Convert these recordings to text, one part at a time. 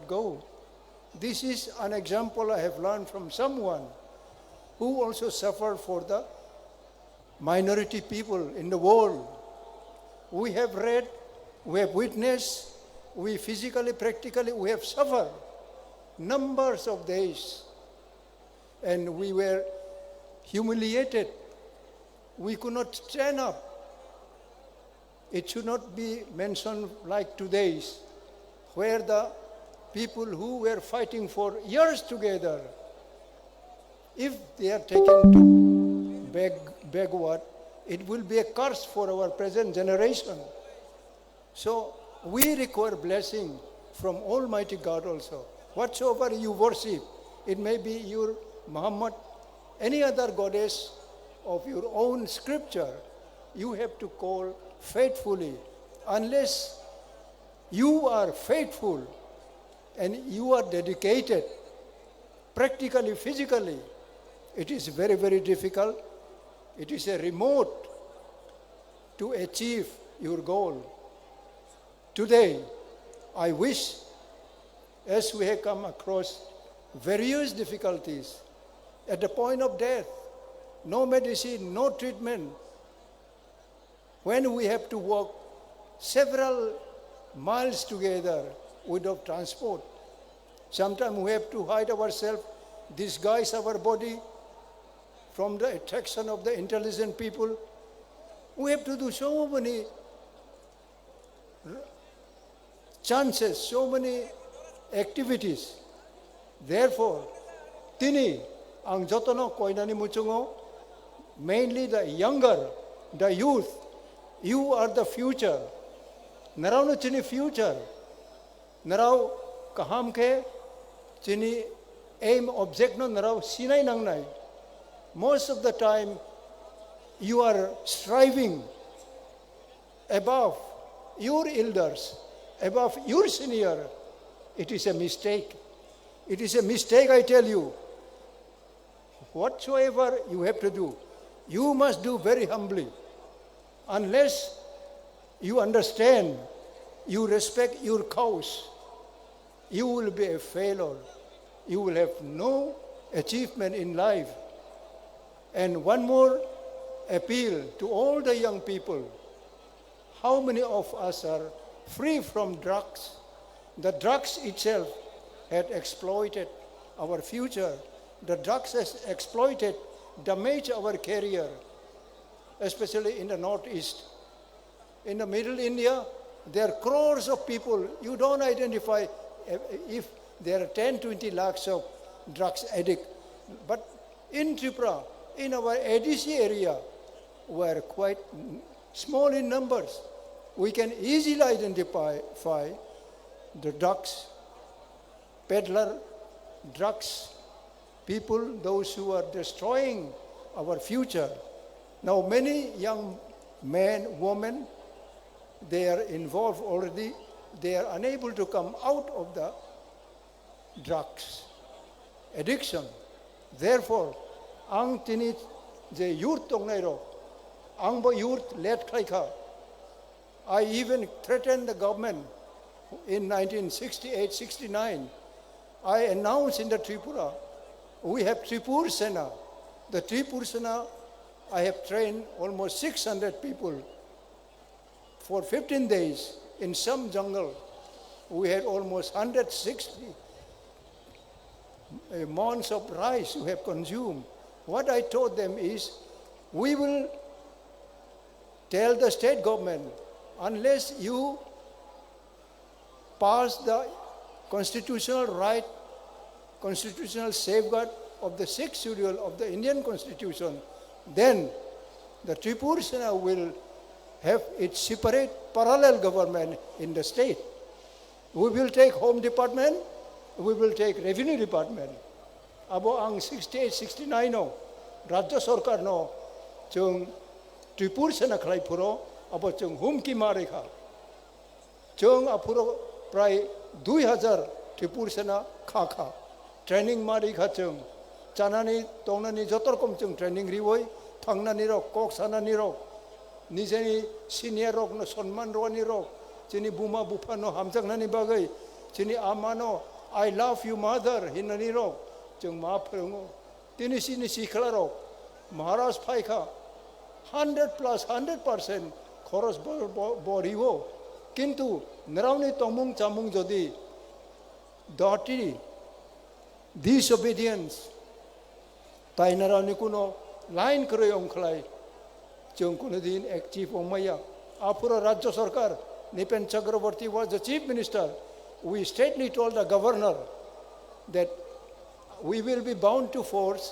cannot go. This is an example I have learned from someone who also suffered for the minority people in the world. We have read, we have witnessed, we physically, practically, we have suffered numbers of days. And we were humiliated. We could not stand up. It should not be mentioned like today's, where the people who were fighting for years together, if they are taken to backward, it will be a curse for our present generation. So we require blessing from Almighty God also. Whatsoever you worship, it may be your Muhammad, any other goddess of your own scripture, you have to call faithfully. Unless you are faithful and you are dedicated, practically, physically, it is very, very difficult. It is a remote to achieve your goal. Today, I wish, as we have come across various difficulties, at the point of death, no medicine, no treatment, when we have to walk several miles together without transport, sometimes we have to hide ourselves, disguise our body from the attraction of the intelligent people. We have to do so many chances, so many activities. Therefore, tini ang jotono koinani muchungo, mainly the younger, the youth, you are the future. Narao no chini future. Narao kaham ke chini aim object no narao sinay nang nai. Most of the time, you are striving above your elders, above your senior. It is a mistake. It is a mistake, I tell you. Whatsoever you have to do, you must do very humbly. Unless you understand, you respect your cause, you will be a failure. You will have no achievement in life. And one more appeal to all the young people. How many of us are free from drugs? The drugs itself had exploited our future. The drugs has exploited, damaged our career, especially in the northeast. In the middle India, there are crores of people. You don't identify if there are 10, 20 lakhs of drugs addicts. But in Tripura, in our ADC area, we are quite small in numbers. We can easily identify the drugs, peddler, drugs, people, those who are destroying our future. Now many young men, women, they are involved already. They are unable to come out of the drugs addiction. Therefore, ang tini je youth tong nairo, ang bo youth let khaika. I even threatened the government in 1968-69. I announced in the Tripura, we have Tripur Sena. The Tripur Sena, I have trained almost 600 people for 15 days in some jungle. We had almost 160 months of rice we have consumed. What I told them is, we will tell the state government, unless you pass the constitutional right, constitutional safeguard of the 6th schedule of the Indian Constitution, then the Tripur Sena will have its separate parallel government in the state. We will take Home Department, we will take Revenue Department. Abo ang 68-69 no, Rajya Sarkar no, chung Tripur Sena khlai puro, abo chung humki mare kha. Chung apuro pray 2000 Tripur Sena kha. Training mari kha chung. Chanani, tongnani jotor kom chung training riwoi, thangnani rok, kok sanani rok, nijeni senior rok no sonman roni rok, chini buma bupa no hamjang nani bagai, chini ama no I love you mother hinani rok jeng ma phrongo tini sini sikla rok Maharaj Phaika 100 plus 100% খরচ বড়িব কিন্তু নরাউনি তমুং চামুং যদি ডটি disobedience তাই নরাউনি কোনো line করে অংখলাই जों কোনো দিন active অমাইয়া আপুরা রাজ্য সরকার Nipen Chakraborty was the chief minister we straightly told the governor that we will be bound to force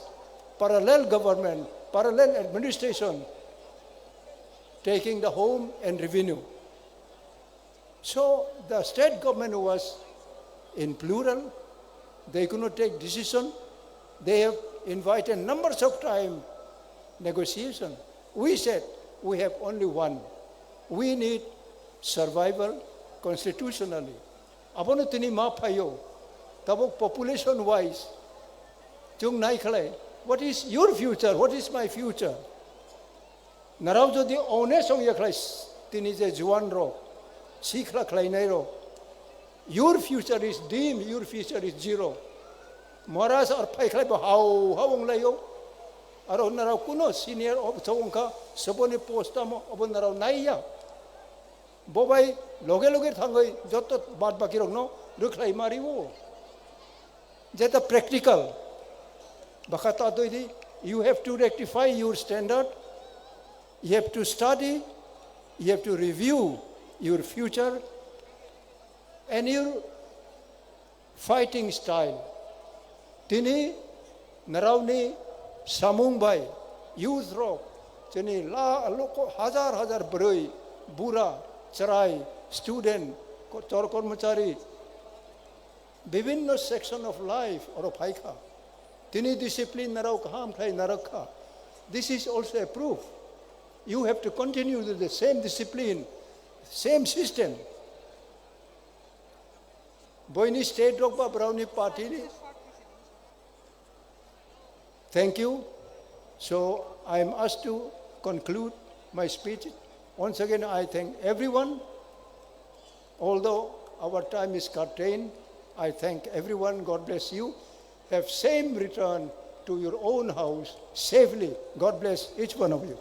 parallel government parallel administration taking the home and revenue. So the state government was in plural. They could not take decision. They have invited numbers of time negotiation. We said we have only one. We need survival constitutionally. Abono tini ma phayo. Tabok population wise. Chung nai khalai. What is your future? What is my future? Narao jodi one song yaklai tini je juan ro sikhla khlai nai ro your future is dim your future is zero Maharaj ar phai khlai ba how ong lai yo aro narao kuno senior of chongka saboni posta mo obon narao nai ya bobai loge thangai joto bad baki rok no rukhlai mari wo jeta practical bakata doidi you have to rectify your standard. You have to study, you have to review your future and your fighting style. Tini narauni samung bai youth rock tini la loko hazar broi bura charai student chor kormachari bibhinno section of life or phaika tini discipline narau kham khai narakha. This is also a proof. You have to continue with the same discipline, same system. Boini state rokba brownie party. Thank you. So I am asked to conclude my speech. Once again, I thank everyone. Although our time is curtailed, I thank everyone. God bless you. Have same return to your own house safely. God bless each one of you.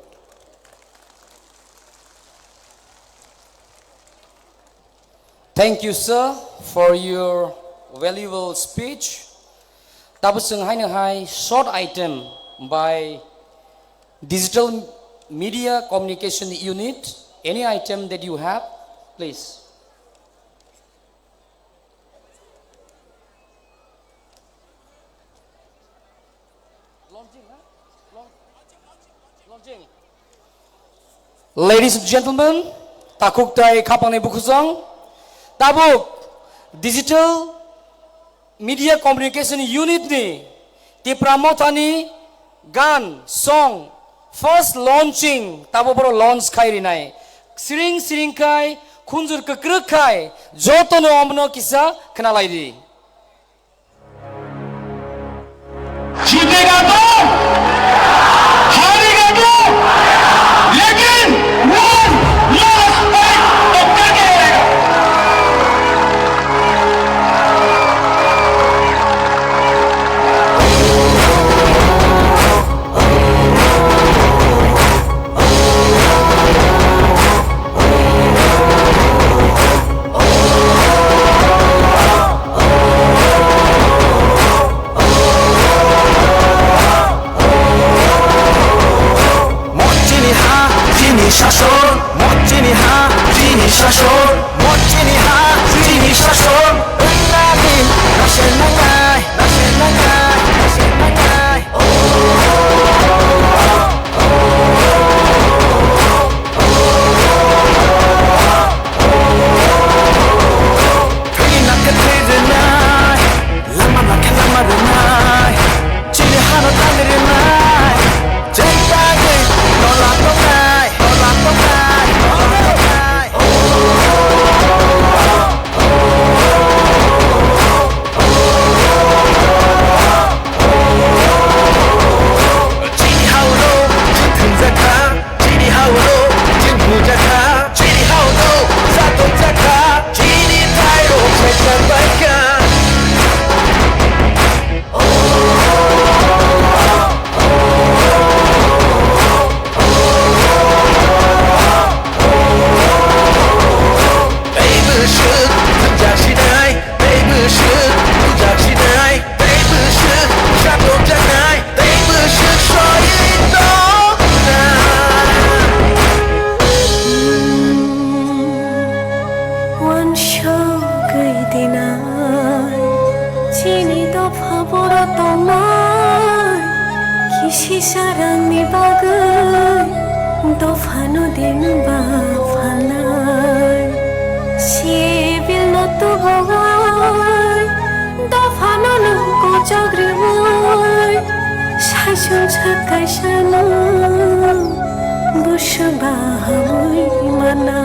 Thank you, sir, for your valuable speech. Tabusung hai na hai short item by Digital Media Communication Unit. Any item that you have, please. Launching. Ladies and gentlemen, takuk tai kapang bukuzang. Tabuk Digital Media Communication Unit ni ti pramotani gan song first launching tabo boro launch khai rinai siring kai khunjur kakruk khai jotono amno kisa khnalai ri जीतेगा तो हारेगा तो लेकिन वो last fight तो करके रहेगा Chini dopha boro tomar Kishi sarangni bagai Dopha no din ba phalai Sibil no tu bawai Dopha no ko jagri moi Shaisun chakai shana Bushba hamui mana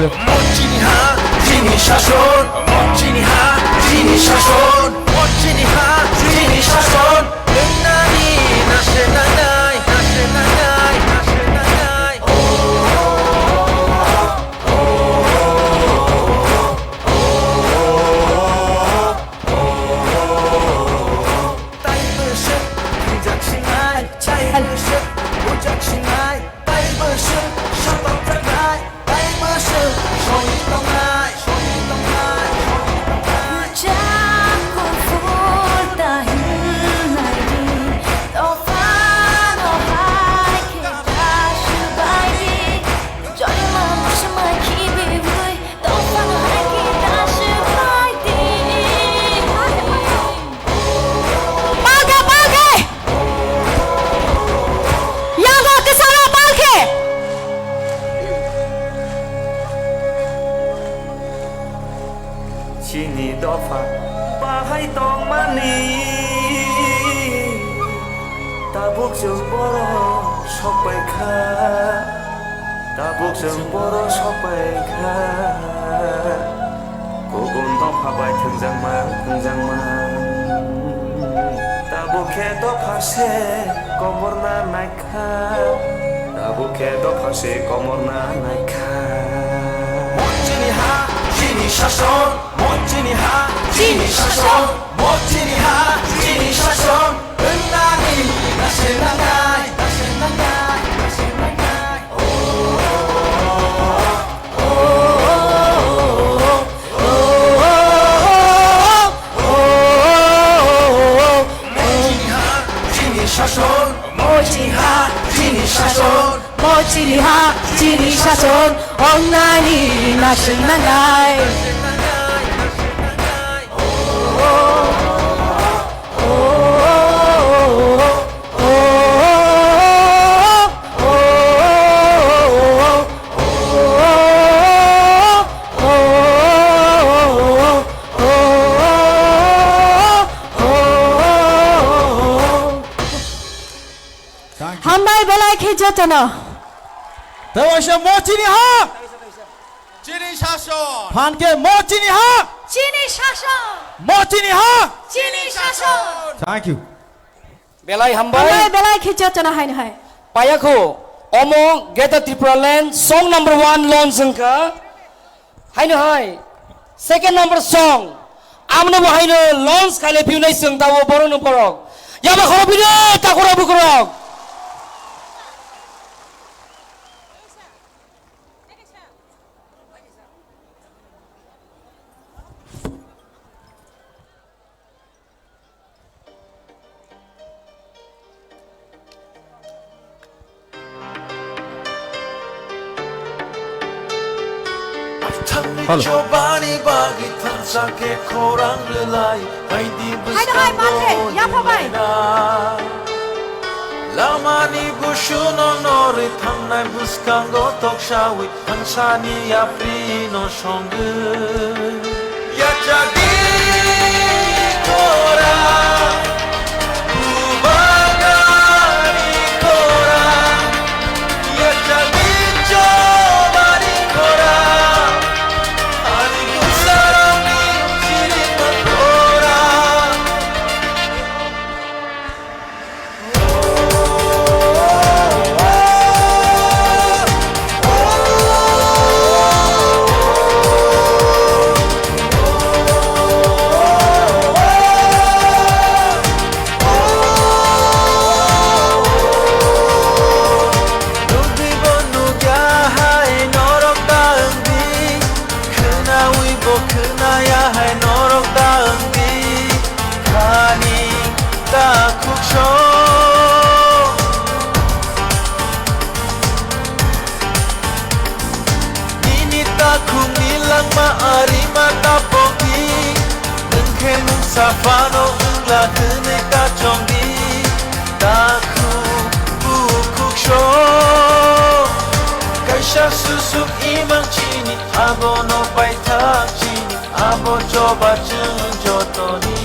멋지니하 진이 샤손 멋지니하 진이 샤손 멋지니하 진이 샤손 능나니 나세나나이 나세나나이 나세나나이 따이버스 부작신나이 차이버스 부작신나이 따이버스 샤방장나이 따이버스 소이동나이 소이동나이 Jago volta hinari Tofa no hai ke dashu baidi Jori ma mushma kibi vui Tofa no hai ke dashu baidi Balke balke Yago kisara balke Chini dofa bahai tong mani tabuk jeng boro sopai kha tabuk jeng boro sopai kha gugun dofa bai thungjang ma tabuk ke dofa se komor na naikha tabuk ke dofa se komor na naikha 멋지니하 진이 샤손 멋지니하 진이 샤손 멋지니하 진이 샤손 은나니 나세나나이 나세나나이 나세나나이 멋지니하 진이 샤손 멋지니하 진이 샤손 Mochiriha chiri shason Onnani nashinanai 한발 belai khijatana 대화시 멋지니하 진이 샤손 반개 멋지니하 Chini shason 멋지니하 Chini shason Thank you. belai 한발 hambai belai khijatana hai hai payakho omo Greater Tripura Land song number 1 launch sangka haino hai second number song amna bo haino launch khale piu nai sung tawo boro no borok yama khoro piu takora bukrok Giovanni bagi tansa ke korang relai hai di hai, Matre, ya papai. Lamani bushuno nori thangnai buskango tokshawi tansani aprino songu ya jagi kora ubagani kora ya jagi Giovanni kora ani kusarani siriman kora Safano la tene kachongi Daku bukuk show Kaisha susuk imang chini Abo no baitak chini Abo coba jeng jotoni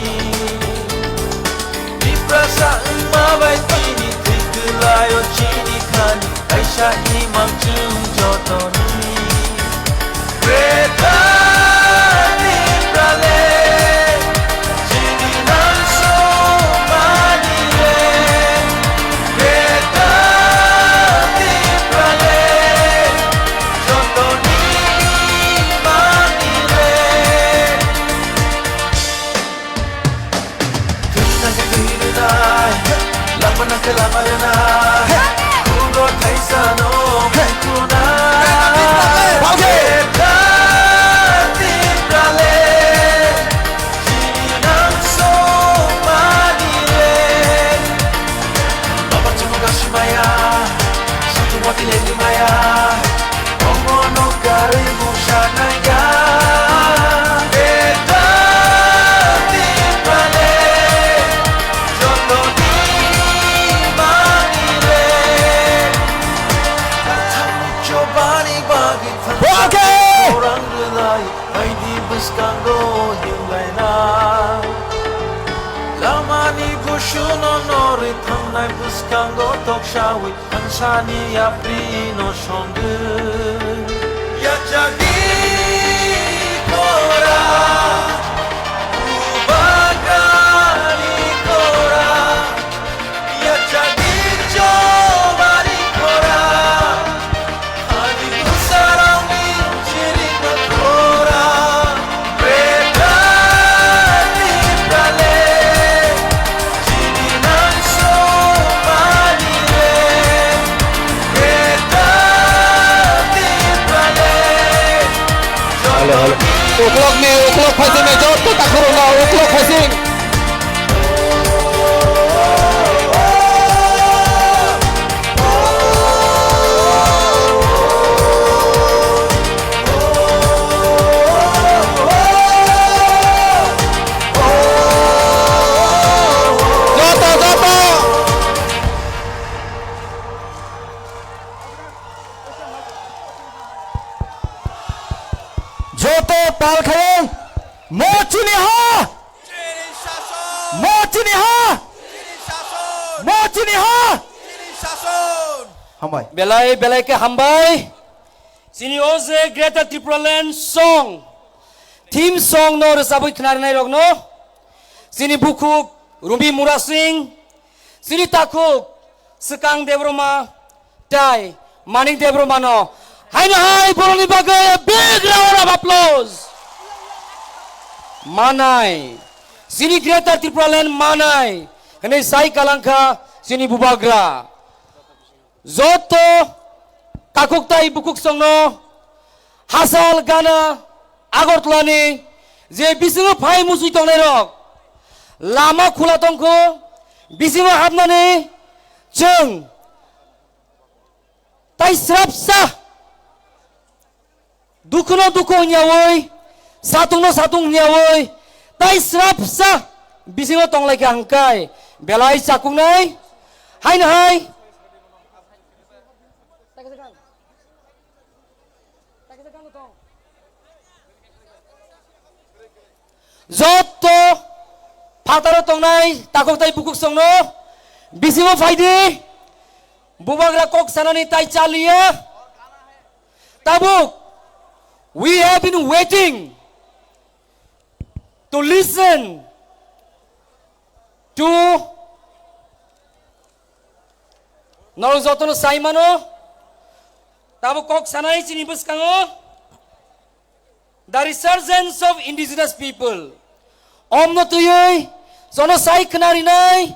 Diprasa mabai tini Tikulayo chini kani Kaisha imang jeng jotoni Greta Diprale Buscando tokshawi Hansani aprino shongu Yachagi kora Ubagani kora Yachagi jobari kora Hadi usarami chirika kora Beta Diprale Uklok ni, uklok passing ni, jawab tu tak corona, uklok passing. Joto Pal Khayong Mo Chini Ha Chini Shason! Mo Chini Ha Chini Shason! Mo Chini Ha Chini Shason! Hambai Belai ke hambai. Sini oze Greater Triplaland song. Theme song no resabui khnari nai rok no. Sini bukuk Rumi Mura Singh. Sini takuk Sekang Devroma Tai Manik Devroma no. Hai Boroni bagai a big round of applause. Manai. Sini Greater Triplaland Manai. Kene Sai Kalangka sini Bubagra. Zoto Kakuktai Bukuk Songno Hasal Gana Agortlani Je bisingo phai musui tongnai rok Lama khula tongko bisingo habnani जों tai srapsa dukuno duku nyawoi satungno satung nyawoi tai srapsa bisingo tonglai ke angkai belai sakungnai hai na hai Zoto Pataro tongnai takok tai bukuk songno Bisimo faidi Bubagra kok sanani tai chalia Tabuk we have been waiting to listen to Nol Zotono Saimano Tabuk kok sanai chini buskango The resurgence of indigenous people Omno tuyoi Sono sai kenari nai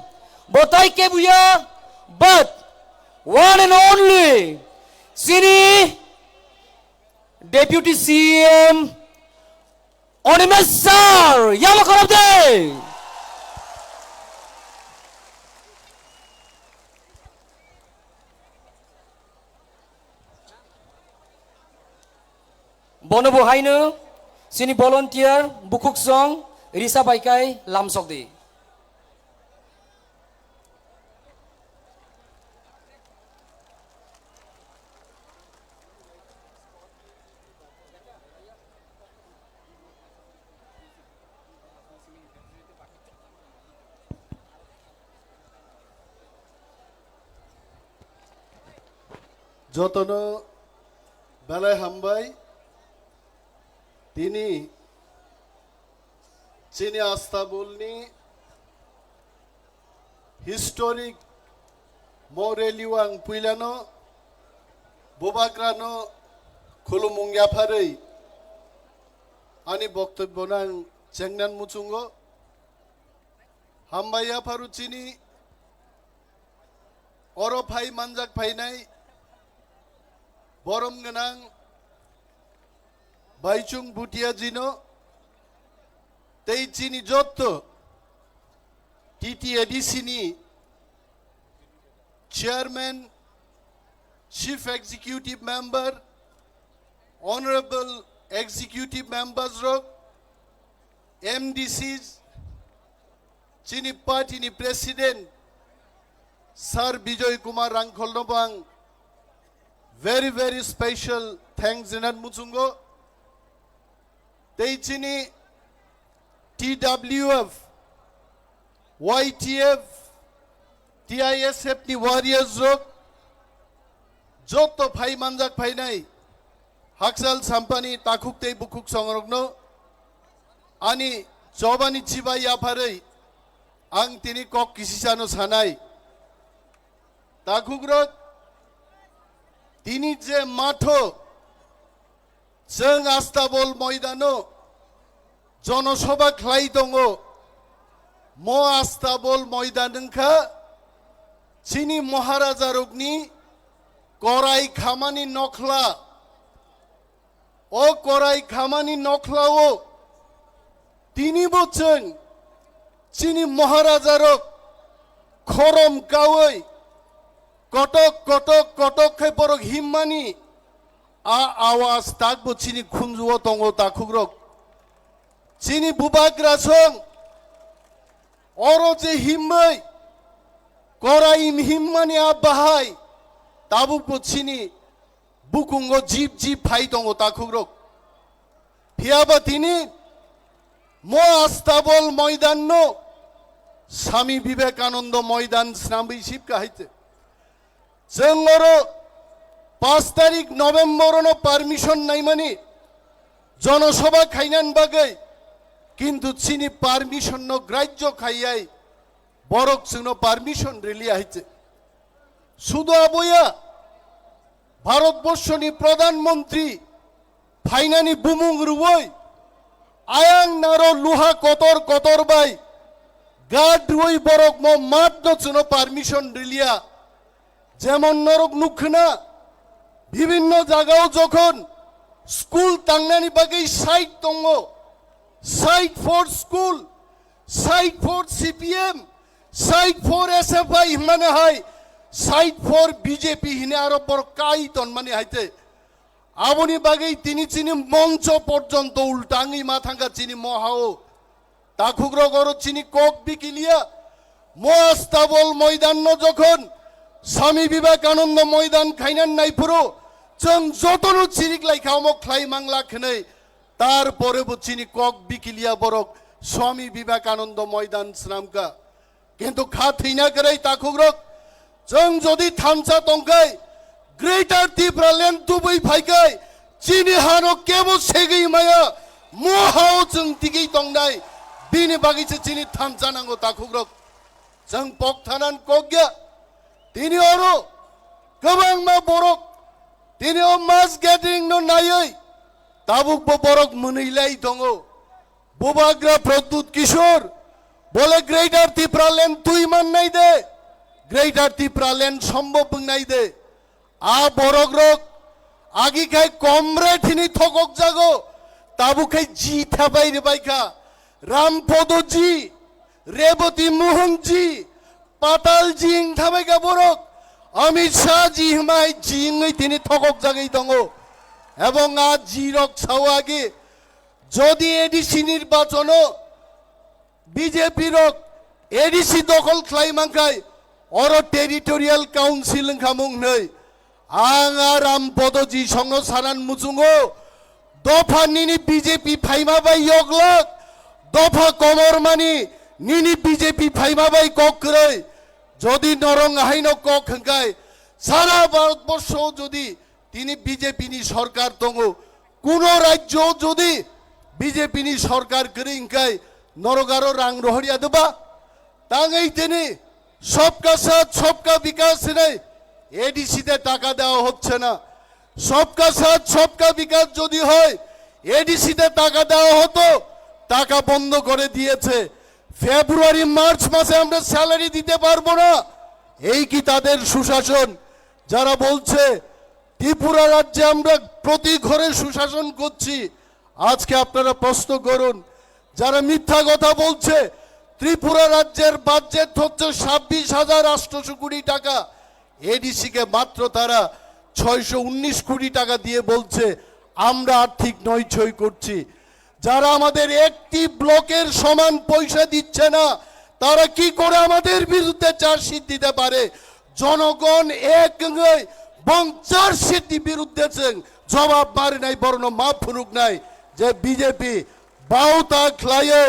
Botai kebuya But one and only Sini Deputy CM Onimesar Yamakorabde Bonobo Hainu Sini volunteer Bukuk Song Risa Baikai Lamsokdi. যতন বেলায় হামবাই তিনি চীনে আস্থা বলনি historic মরেলিওয়াং পুইলানো বোবাগ্রানো খুলুমুংয়াফারৈ আনি বক্তব্য নাং চেংনান মুচুঙ্গ হামবাইয়া ফারু চিনি অরফাই মানজাক ফাইনাই বরম গনাং বাইচুং বুটিয়া জিনো তেই চিনি যত টিটিএডিসিনি chairman chief executive member honourable executive members রক এমডিসিজ চিনি পার্টিনি প্রেসিডেন্ট স্যার বিজয় কুমার রাংখলনবাং very very special thanks Zinan Muchungo Teichini TWF YTF TISF ni warriors rok joto phai manjak phai nai haksal sampani takuk tei bukuk songrogno ani jobani chibai afarei ang tini kok kisisano sanai takuk rok তিনি যে মাঠো जों आस्ताबल ময়দানো জনসভা খাই দङ মো আস্তাবল ময়দানখা চিনি মহারাজা রগনি করাই খামানি নখলা ও করাই খামানি নখলাও তিনি বলছেন চিনি মহারাজা রগ খরম কাওই কটক কটক কটক খে পরক হিম্মানি আওয়াজ তাকবো চিনি খুনজুও দङ তাকুগ্রক চিনি বুবাগ্রাসং অরো যে হিম্मै করাইম হিম্মানি আবাহাই তাবুকবো চিনি বুকুঙ্গ জিপ জিপ ফাই দङ তাকুগ্রক ফিয়াবা তিনি মো আস্তাবল ময়দান স্বামী বিবেকানন্দ ময়দান স্নাবি শিবকা হাইতে जों 5 तारिख नवेम्बर पारमिशन नाई मानी जनसभा खाइनान बागै किन्तु चिनी पारमिशन ग्राह्य खाइयाई बरक जोंनो पारमिशन रिलिया हाइचे शुधु आबया भारतबर्षनि प्रधानमंत्री फाइनानि बुमुं रुवै आयां नारो लुहा कतर कतर बाई गाड रुवै बरक म मात न जोंनो पारमिशन रिलिया যেমন নরক নুখনা বিভিন্ন জায়গাও যখন স্কুল তাংনানি বাগৈ সাইট দङ site for school site for CPM site for SFI মানে হয় সাইট ফর বিজেপি হিনে আরো বড় কাইতন মানে হাইতে আবনি বাগৈ তিনি চিনি মঞ্চ পর্যন্ত উল্টাঙ্গি মাথাঙ্গা চিনি মহাও তাকুগ্রগর চিনি কক বিকিলিয়া মোয়াস্তাবল ময়দান যখন স্বামী বিবেকানন্দ ময়দান খাইনান নাইপুরো जों যতনো চিরিক লাইখা অমক খ্লাই মাংলা খেনে তারপরে চিনি কক বিকিলিয়া বরক স্বামী বিবেকানন্দ ময়দান স্নামকা কিন্তু খা থিনা করে তাকুগ্রক जों যদি থামসা তংকাই গ্রেটার ত্রিপুরাল্যান্ড দুবই ফাইকাই চিনি হানো কেবো সেগৈ মায়া মহাও जों দিগৈ তংনাই বিনি বাগিছে চিনি থামসা নাঙ্গো তাকুগ্রক जों পক থানান কগ্যা তিনি আরো গোবাং মা বরক তিনি মাস গ্যাদারিং নো নাयै তাবুক বরক মনৈলাই দङ বুবাগ্রা প্রদ্যুৎ কিশোর বলে গ্রেটার ত্রিপুরাল্যান্ড তুই মান নাই দে গ্রেটার ত্রিপুরাল্যান্ড সম্ভব নাই দে আ বরক রক আগি খাই কমরেড হিনি থকক জাগো তাবুখাই জি থাবাই রে বাইকা রামপদ জি রেবতী মোহন জি পাতাল জিং থাবাইকা বরক অমিত শাহ জি হিমাই জিংই তিনি থকক জাগৈ দङ এবং আজ জিরক ছাও আগে যদি এডিসি নির্বাচন বিজেপির এডিসি দখল খাইমাংখাই অর টেরিটোরিয়াল কাউন্সিল খামুং নেই আং আর আম পদজি সঙ্গ সারান মুচুঙ্গো দফা নিনি বিজেপি ফাইমাবাই ইয়গলক দফা কমর মানি নিনি বিজেপি ফাইমাবাই কক্রই যদি নরং হাইন কক হংকাই সারা ভারতবর্ষ যদি তিনি বিজেপি নি সরকার দङ কোন রাজ্য যদি বিজেপি নি সরকার করে ইনকাই নরগারো রাং রহরিয়া দেবা তাঙ্গাই তিনি সবকা সাথ সবকা বিকাশ নেই এডিসিতে টাকা দেওয়া হচ্ছে না সবকা সাথ সবকা বিকাশ যদি হয় এডিসিতে টাকা দেওয়া হতো টাকা বন্ধ করে দিয়েছে ফেব্রুয়ারি মার্চ মাসে আমরা স্যালারি দিতে পারবো না এই কি তাদের সুশাসন যারা বলছে ত্রিপুরা রাজ্যে আমরা প্রতি ঘরে সুশাসন করছি আজকে আপনারা প্রশ্ন করুন যারা মিথ্যা কথা বলছে ত্রিপুরা রাজ্যের বাজেট হচ্ছে 26,800 কোটি টাকা এডিসি কে মাত্র তারা 619 কোটি টাকা দিয়ে বলছে আমরা আর্থিক নৈছই করছি যারা আমাদের একটি ব্লকের সমান পয়সা দিচ্ছে না তারা কি করে আমাদের বিরুদ্ধে চার্জশিট দিতে পারে জনগণ এক বং চার্জশিট বিরুদ্ধে জবাব মারে নাই বর্ণ মাপ ফুরুক নাই যে বিজেপি বাউতা খ্লায়ে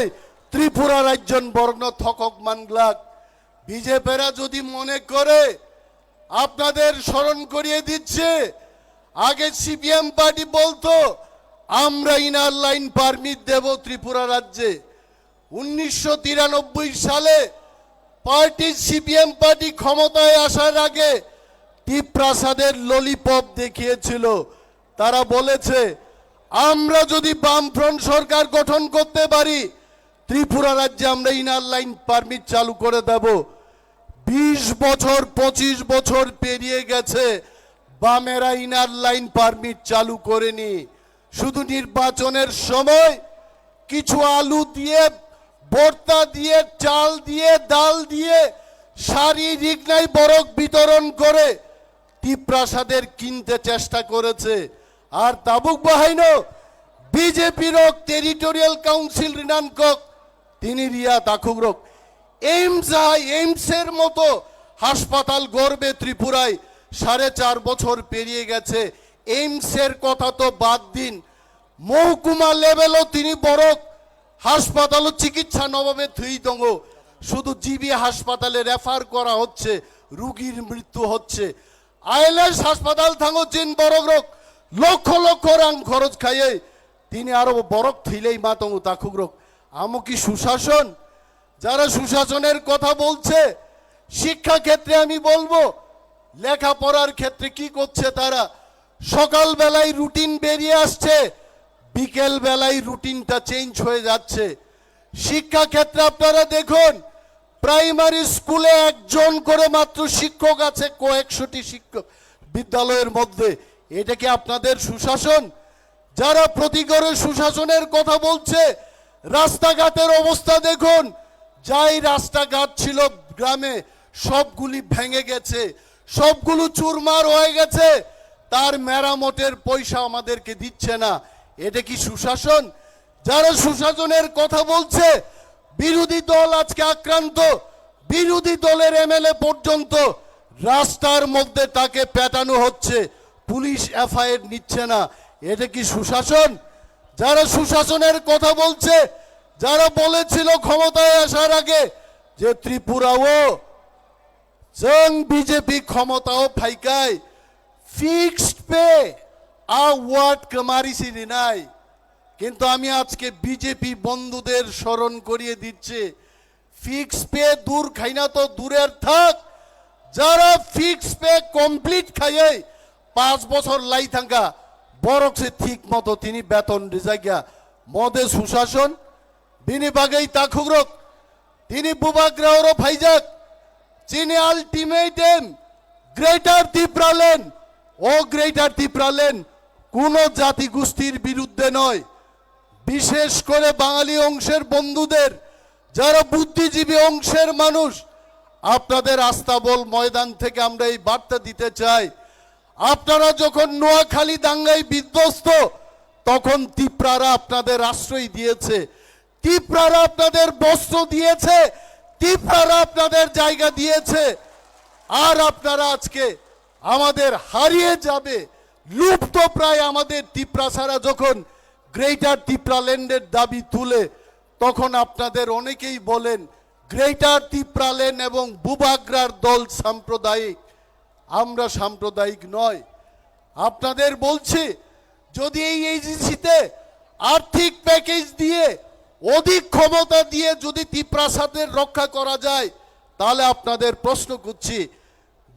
ত্রিপুরা রাজ্যন বর্ণ থকক মানগ্লাক বিজেপিরা যদি মনে করে আপনাদের স্মরণ করিয়ে দিচ্ছে আগে সিপিএম পার্টি বলতো আমরা ইনার লাইন পারমিট দেব ত্রিপুরা রাজ্যে 1993 সালে পার্টি সিপিএম পার্টি ক্ষমতায় আসার আগে টিপ্রাসাদের ললিপপ দেখিয়েছিল তারা বলেছে আমরা যদি বামফ্রন্ট সরকার গঠন করতে পারি ত্রিপুরা রাজ্যে আমরা ইনার লাইন পারমিট চালু করে দেব 20 বছর 25 বছর পেরিয়ে গেছে বামেরা ইনার লাইন পারমিট চালু করেনি শুধু নির্বাচনের সময় কিছু আলু দিয়ে ভর্তা দিয়ে চাল দিয়ে ডাল দিয়ে শারীরিক নাই বরক বিতরণ করে টিপ্রাসাদের কিনতে চেষ্টা করেছে আর তাবুক বাহাইনো বিজেপির টেরিটোরিয়াল কাউন্সিল রিনানকক তিনি রিয়া তাকুগ্রক এইমসের মতো হাসপাতাল গড়বে ত্রিপুরায় 4.5 বছর পেরিয়ে গেছে এইমসের কথা তো বাদ দিন মহকুমা লেভেলও তিনি বড় হাসপাতাল চিকিৎসা নবাবে থুই দङ শুধু জিবি হাসপাতালে রেফার করা হচ্ছে রোগীর মৃত্যু হচ্ছে আইএলএস হাসপাতাল থাঙ্গো চিন বড়গ্রক লক্ষ লক্ষ রাং খরচ খাইয়ে তিনি আরো বরক থইলেই মা দङ তাকুগ্রক আমো কি সুশাসন যারা সুশাসনের কথা বলছে শিক্ষা ক্ষেত্রে আমি বলবো লেখাপড়ার ক্ষেত্রে কি করছে তারা সকাল বেলায় রুটিন বেরিয়ে আসছে বিকেল বেলায় রুটিনটা চেঞ্জ হয়ে যাচ্ছে শিক্ষা ক্ষেত্রে আপনারা দেখুন প্রাইমারি স্কুলে একজন করে মাত্র শিক্ষক আছে কয়েকশোটি শিক্ষক বিদ্যালয়ের মধ্যে এটা কি আপনাদের সুশাসন যারা প্রতিগড়ে সুশাসনের কথা বলছে রাস্তাঘাটের অবস্থা দেখুন যাই রাস্তাঘাট ছিল গ্রামে সবগুলি ভেঙে গেছে সবগুলো চুরমার হয়ে গেছে তার মেরামতের পয়সা আমাদেরকে দিচ্ছে না এটা কি সুশাসন যারা সুশাসনের কথা বলছে বিরোধী দল আজকে আক্রান্ত বিরোধী দলের এমএলএ পর্যন্ত রাস্তার মধ্যে তাকে পেটানো হচ্ছে পুলিশ এফআইআর নিচ্ছে না এটা কি সুশাসন যারা সুশাসনের কথা বলছে যারা বলেছিল ক্ষমতায় আসার আগে যে ত্রিপুরাও বিজেপি ক্ষমতাও ফাইকায় ফিক্সড পে ওয়ার্ড কামারিসি নাই কিন্তু আমি আজকে বিজেপি বন্ধুদের স্মরণ করিয়ে দিচ্ছে ফিক্স পে দূর খাইনা তো দূরের থাক যারা ফিক্স পে কমপ্লিট খাইয়ে 5 বছর লাই থাকা বরকসে ঠিক মতো তিনি বেতন রিজাইগা মদে সুশাসন বিনি বাগাই তাকুগ্রক তিনি বুবাগ্রাহর ফাইজাক চিনি আলটিমেটাম গ্রেটার ত্রিপুরাল্যান্ড ও গ্রেটার ত্রিপুরাল্যান্ড কোন জাতি গোষ্ঠীর বিরুদ্ধে নয় বিশেষ করে বাঙালি অংশের বন্ধুদের যারা বুদ্ধিজীবী অংশের মানুষ আপনাদের আস্তাবল ময়দান থেকে আমরা এই বার্তা দিতে চাই আপনারা যখন নোয়াখালী দাঙ্গায় বিধ্বস্ত তখন ত্রিপুরারা আপনাদের আশ্রয় দিয়েছে ত্রিপুরারা আপনাদের বস্ত্র দিয়েছে, ত্রিপুরারা আপনাদের জায়গা দিয়েছে, আর আপনারা আজকে আমাদের হারিয়ে যাবে, লুপ্ত প্রায় আমাদের ত্রিপুরা ছাড়া যখন গ্রেটার ত্রিপুরাল্যান্ডের দাবি তুলে, তখন আপনাদের অনেকেই বলেন গ্রেটার ত্রিপুরাল্যান্ড এবং বুবাগ্রার দল সাম্প্রদায়িক। আমরা সাম্প্রদায়িক নয়। আপনাদের বলছি, যদি এই এজেন্সিতে আর্থিক প্যাকেজ দিয়ে, অধিক ক্ষমতা দিয়ে যদি ত্রিপ্রাসাদের রক্ষা করা যায়, তাহলে আপনাদের প্রশ্ন করছি,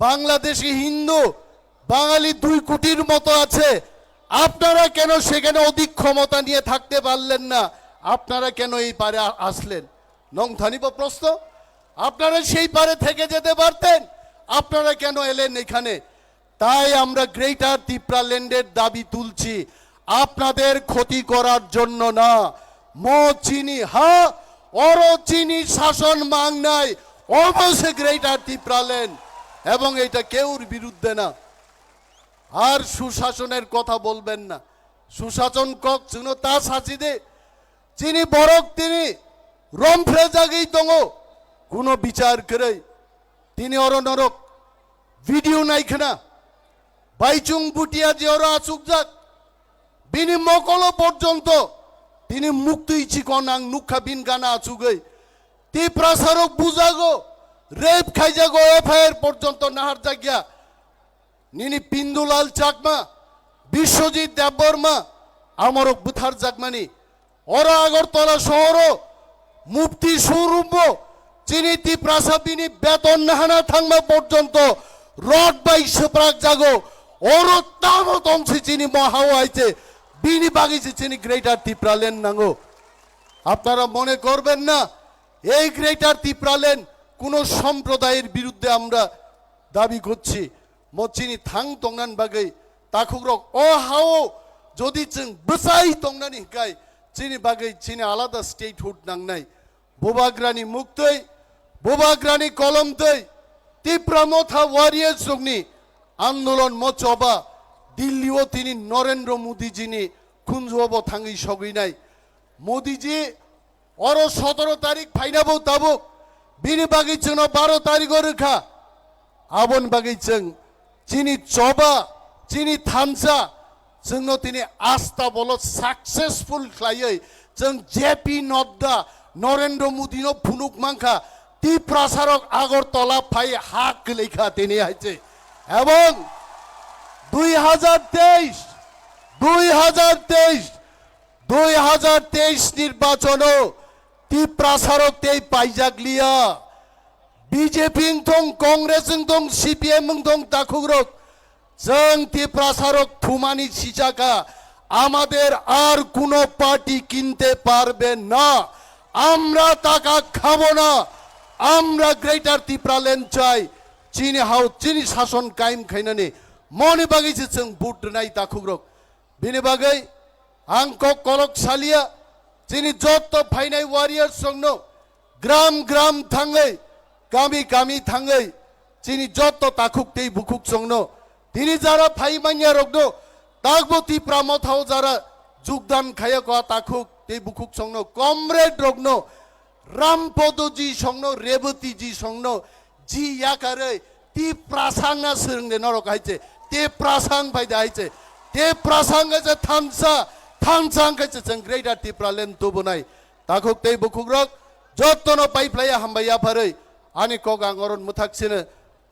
বাংলাদেশি হিন্দু বাঙালি 2 কোটির মতো আছে, আপনারা কেন সেখানে অধিক ক্ষমতা নিয়ে থাকতে পারলেন না? আপনারা কেন এই পারে আসলেন? নংথানিব প্রশ্ন। আপনারা সেই পারে থেকে যেতে পারতেন, আপনারা কেন এলেন এখানে? তাই আমরা গ্রেটার ত্রিপুরাল্যান্ডের দাবি তুলছি, আপনাদের ক্ষতি করার জন্য না। মো চিনি হা অর চিনি শাসন মাং নাই, অবশ্যই গ্রেটার ত্রিপুরাল্যান্ড, এবং এটা কেউর বিরুদ্ধে না। আর সুশাসনের কথা বলবেন না। সুশাসন কক চিনো তা সাচিদে চিনি বরক তিনি রমফ্রে জাগেই দङ, কোনো বিচার করে তিনি অর নরক ভিডিও নাইখানা বাইচুং বুটিয়া যে ওরা আসুক যাক, বিনি মকল পর্যন্ত তিনি মুক্তি চিকন আং নুখা বিন গানা আচুগৈ, তি প্রাসারক বুঝাগো, রেপ খাইজাগো, এফআইআর পর্যন্ত নাহার জাগিয়া নিনি পিন্দুলাল চাকমা, বিশ্বজিৎ দেববর্মা আমারক বুথার জাগমানি ওরা আগরতলা শহর মুফতি সুরুম্ব চিনি ত্রিপ্রাসা বিনি বেতন নাহানা থাকমা পর্যন্ত রড বাই সেপ্রাক জাগো ওর তামত অংশে চিনি মহাও আইছে বিনি বাগিছে চিনি গ্রেটার ত্রিপুরাল্যান্ড নাঙ্গো। আপনারা মনে করবেন না এই গ্রেটার ত্রিপুরাল্যান্ড কোন সম্প্রদায়ের বিরুদ্ধে আমরা দাবি করছি। মচিনি থাং তংনান বাগৈ তাকুগ্রক ও হাও যদি जों বসাই তংনানি হিকাই চিনি বাগৈ চিনি আলাদা স্টেটহুড নাংনাই বোবাগ্রানি মুক্তই বোবাগ্রানি কলমতৈ ত্রিপুরা মথা ওয়ারিয়ার্স রংনি আন্দোলন মচবা দিল্লিও তিনি নরেন্দ্র মোদীজিনি খুনজব থাঙ্গি সগৈনাই মোদীজি অর 17 তারিখ ফাইনাবো তাবুক বিনি বাগै जोंनो 12 তারিখ রেখা আবন বাগै जों চিনি চবা চিনি থানসা जोंनो তিনি আস্থা বলো সাকসেসফুল খাইयै जों জেপি নদ্দা নরেন্দ্র মোদীনো ফুনুক মাংখা ত্রিপ্রাসারক আগরতলা ফাই হাক লেখা তিনি আইছে এবং 2023 নির্বাচনও ত্রিপ্রাসারক তেই পাইজাগলিয়া বিজেপি থং কংগ্রেস থং সিপিএম থং তাকুগ্রক जों ত্রিপ্রাসারক থুমানি সিচাকা আমাদের আর কোনো পার্টি কিনতে পারবে না। আমরা টাকা খাবো না। আমরা গ্রেটার ত্রিপুরাল্যান্ড চাই। চিনি হাও চিনি শাসন কায়েম খাইনানি মনে বাগैছে जों বুট নাই তাকুগ্রক বিনি বাগै आंक कलक सालिया चिनी जत फाइनाय वारियर संगनो ग्राम ग्राम थांगै गामी गामी थांगै चिनी जत ताकुक तेई बुकुक संगनो तिनी जारा फाइ मान्या रगनो तागबो त्रिपुरा मथाव जारा যোগদান खाया को ताकुक तेई बुकुक संगनो कमरेड रगनो रामपदजी संगनो रेवती जी संगनो जी याकारै ती प्रासांगा सोंने नरक हाइचे ते प्रासांग फाइदा हाइचे ते प्रासांगा जे थानसा थांसांखायसे जों ग्रेटार त्रिपुराल्যান্ড तुबनाय ताकुक तेई बुकुग्रक जत्तनो पाइप्लाया हामबाया फारै आनि कगांगरन मुथाकसिनो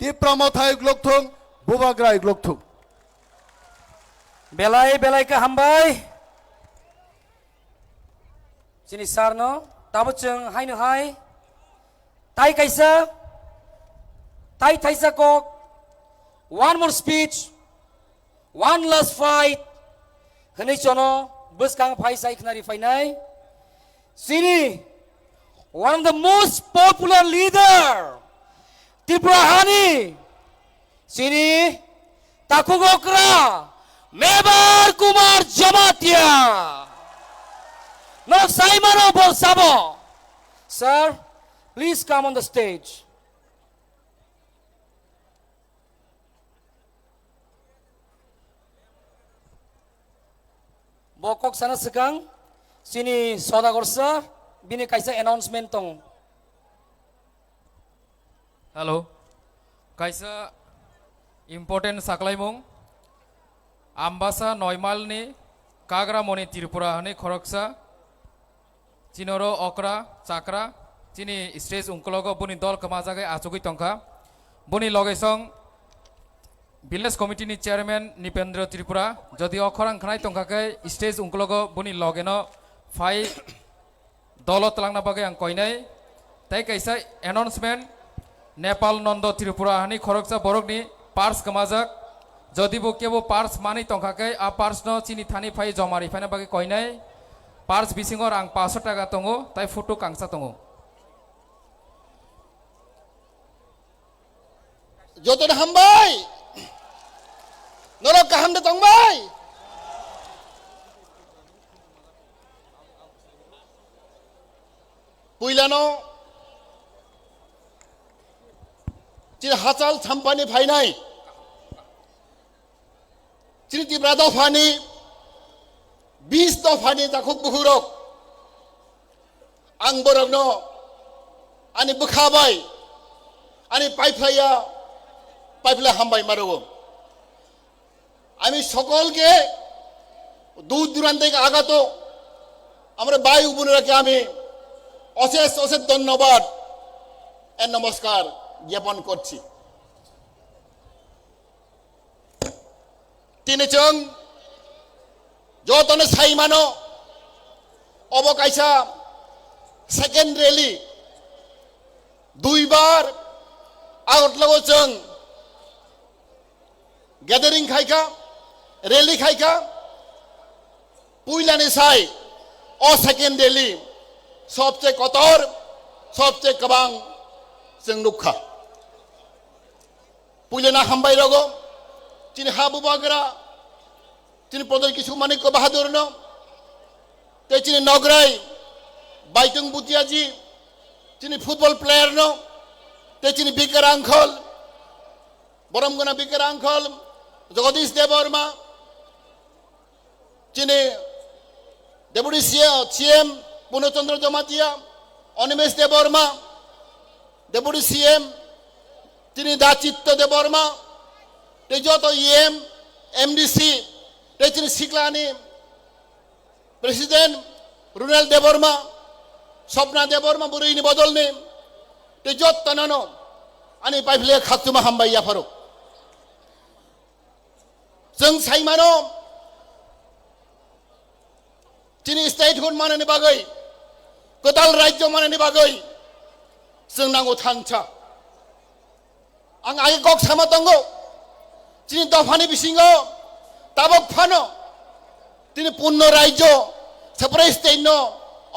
त्रिपुरा मथाय ग्लकथुं बुबाग्राय ग्लकथुं बेलाय बेलाय का हामबाय चिनि सारनो ताबो जों हायनो हाय ताइ काइसा ताइ थाइसा कक one more speech one last fight हनै चनो Buskang Paisai Knari Fainai. Sini, one of the most popular leader, Tripurahani. Sini, Takugokra, Mebar Kumar Jamatia. No Simon Bolsabo. Sir, please come on the stage. Bokok sana sekang, sini Sodagor sir, bini kaisa announcement tong. Hello. Kaisa important saklaimung Ambasa Noimal ni Kagra Moni Tripura hani Khoroksa Chinoro Okra Chakra Chini stage unkologo buni dol kamajagai achugui tongka buni logesong Village Committee ni Chairman Nipendra Tripura jodi okhorang khanai tongkakai stage unkologo buni logeno fai dolo talangna bagai ang koinai tai kaisa announcement Nepal Nondo Tripura hani Khoroksa borokni pars kamajak jodi bo kebo pars mani tongkakai a pars no chini thani phai jomari phana bagai koinai pars bisingor ang 500 টাকা tongo tai photo kangsa tongo Joton hambai Norok kaham de tongbai Puilano Chini hachal champani phainai Chini tibra dofani 20 dofani jakhuk buhurok ang borokno ani bukhabai ani paiphlaya পাইপলা হামবাই মারব আমি সকলকে দূর দূরান্ত থেকে আগত আমরা ভাই বোনেরাকে আমি অশেষ অশেষ ধন্যবাদ এর নমস্কার জ্ঞাপন করছি তিনি চং যতনে সাইমানো অবকাইসা সেকেন্ড রেলি দুইবার আগত লগো চং Gathering খাইকা rally খাইকা পুইলানি সাই ও সেকেন্ড রেলি সবচেয়ে কতর সবচেয়ে কবাং जों नुखा পুইলানা হামবাই রগো তিনি হাবু বাগরা তিনি প্রদর কিছু মানিক বাহাদুর ন তে তিনি নগরাই বাইতুং বুতিয়াজি তিনি ফুটবল প্লেয়ার ন তে তিনি বিকার আঙ্কল বরমগনা বিকার আঙ্কল জগদীশ দেববর্মা যিনি ডেপুটি সিএম পূর্ণচন্দ্র জমাতিয়া অনিমেষ দেববর্মা ডেপুটি সিএম তিনি দাচিত্ত দেববর্মা যত ইএম এমডিসি তিনি শিকলানি প্রেসিডেন্ট রুনাল দেববর্মা স্বপ্না দেববর্মা বুড়িনি বদলনি যত তানানো আনি পাইফলে খাতুমা হামবাইয়া ফারুক जों साइमानो चिनी स्टेटहुड माननि बागै गोदाल राज्य माननि बागै जों नांगौ थानसा आं आगे गक सामा दंगौ चिनी दफानि बिसिङो ताबक फानो तिनि पूर्ण राज्य सेपारेट स्टेट नो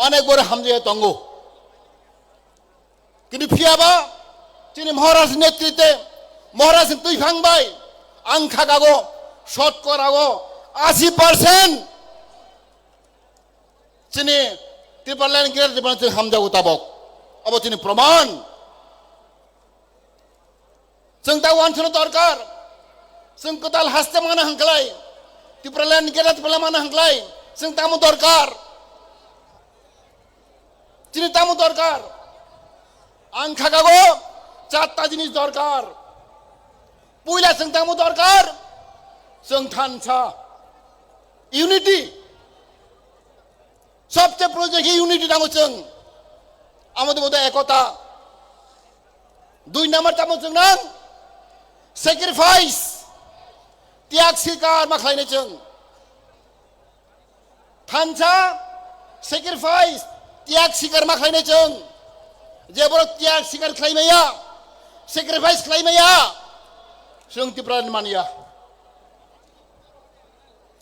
अनेक बर हामजे दंगौ किन्तु फियाबा चिनी महाराज नेतृत्वे महाराज तुइफांबाय आं खागागो শতকরাগো 80% চিনি ত্রিপালান গের জীবন হামজা উতাবক অব চিনি প্রমাণ जों दा वानसनो दरकार जों कदाल हास्ते माना हांख्लाय ত্রিপালাन গেर ত্রিপালা माना हांख्लाय जों तामु दरकार চিনি तामु दरकार आं खागागो 4টা জিনিস দরকার পয়লা जों तामु दरकार जों थानसा इउनिटी सबचेয়ে প্রয়োজন ইউনিটি নামো जों আমাদের মধ্যে একতা 2 নাম্বার তামো जों নাং স্যাক্রিফাইস ত্যাগ স্বীকার মাখাইনে जों थानसा স্যাক্রিফাইস ত্যাগ স্বীকার মাখাইনে जों যে বড় ত্যাগ স্বীকার খাইমায়া স্যাক্রিফাইস খাইমাया जों तिप्रान मानिया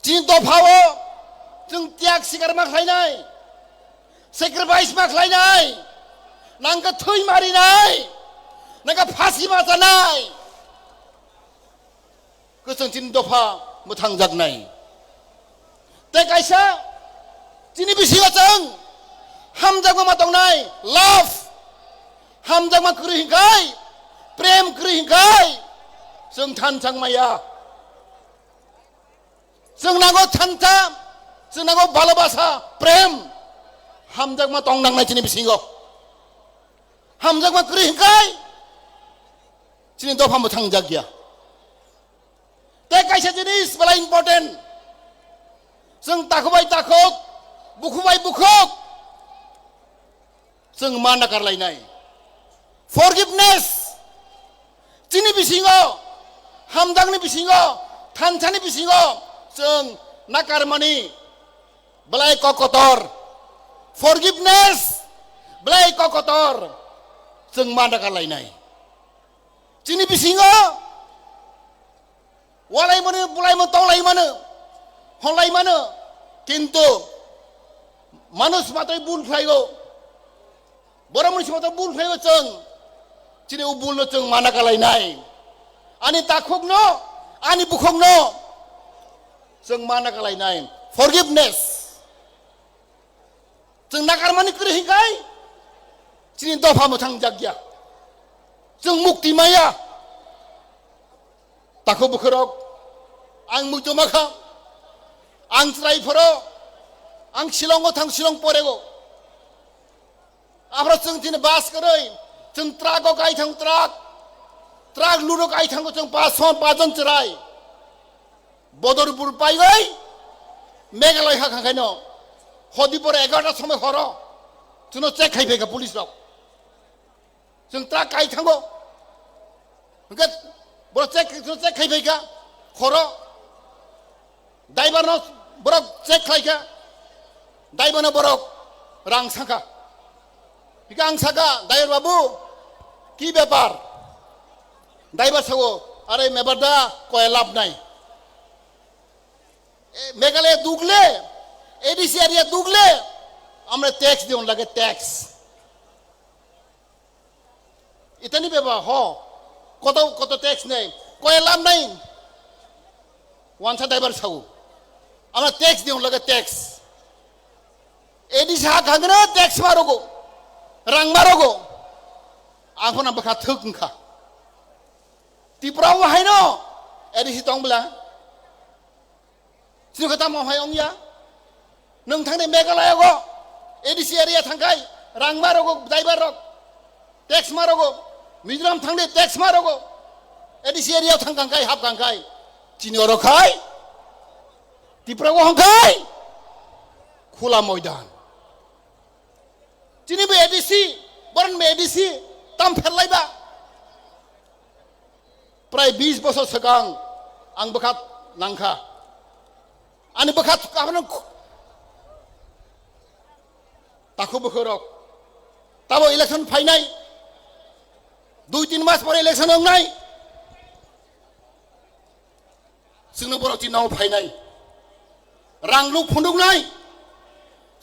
Chin dofao जों त्याग सिगार माख्लायनाय सेक्रिफाइस माख्लायनाय नांगा थै मारिनाय नांगा फासि माजानाय गोसों चिन दफा मोथां जागनाय ते कायसा चिनि बिसिगा जों हामजागमा मा दंनाय लाभ हामजागमा क्रिहिंखाय प्रेम क्रिहिंखाय जों थानसांमाया जों नांगौ थानसा जों नांगौ भालोबासा प्रेम hamjak ma tong nang nai chini bisingo hamjak ma kri hingkai chini dofa mo thangjak ya te kaisa jinis bala important जों ताखोबाय ताखोक बुखुबाय बुखुक जों मा नागारलायनाय forgiveness जिनि बिसिङाव हामदांनि बिसिङाव थानसानि बिसिङाव जों नागारमानि बेलाय ककतर forgiveness बेलाय ककतर जों मा नागारलायनाय जिनि बिसिङाव वालायमानो बुलायमानो तंलायमानो हलायमानो किन्तु मानुस मात्रै बुल फ्लायो बर' मानसि मात्रै बुल फ्लायो जों दिनै बुलनो जों माना गालायनाय आनि ताखुकनो आनि बुखुकनो जों माना गालायनाय forgiveness जों नागारमानि कृहिखाय दिनै दफा मोथां जागिया जों मुक्ति माया ताखु बुखुरक आं मुक्तमाखा आं ट्राइफोरो आं शिलंआव थां शिलं परेगो आफ्रा जों दिनै बास करै जों ट्राकआव गाय थां ट्राक लुरो गाय थांगो जों पाँचजन चराय बदरपुर पाइगै मेघालय हाखाखायनो हदिपर 11टा समय हर जोंनो चेक खायफैगा पुलिसआव जों ट्राक गाय थांगो ओंखाय बर' चेक खायफैगा हर ड्राइभारनो borok cek khaika daibana borok rang saka hikang saka daiver babu ki ব্যাপার ড্রাইভার সাগো আরে মেবারদা কয় লাভ নাই মেঘালয় দুগলে এডিসি এরিয়া দুগলে আমরা ট্যাক্স দিও লাগে ট্যাক্স ইতানি ব্যাপার হ কত কত ট্যাক্স নেই কয় লাভ নাই ওয়ানসা ড্রাইভার সাগো আমরা ট্যাক্স দিও লাগে ট্যাক্স এডিসি হাখাগনা ট্যাক্স মারোগো রাং মারোগো आंखौ बखा थोखा तिप्राव हाय न एडिसि तंब्ला सिखता मावहाय अंगिया नों थांदे मेघालयागो एडिसि एरिया थांखाय रां मारगो ड्राइभार रक टैक्स मारगो मिजोराम थांदे टैक्स मारगो एडिसि एरिया थांखाय हाबखांखाय चिनि रखाय तिप्राव हांखाय खुला मैदान चिनि बे एडिसि बरन बे एडिसि ताम फेरलायबा प्राय 20 बोसोर सिगां आं बखात नांखा आंनि बखात गाबनो ताखौ बोखोरक ताबो इलेक्शन फायनाय 2-3 मास परे इलेक्शन होनाय जोंनो बर' दिनाव फायनाय रां लुक फुन्दुंनाय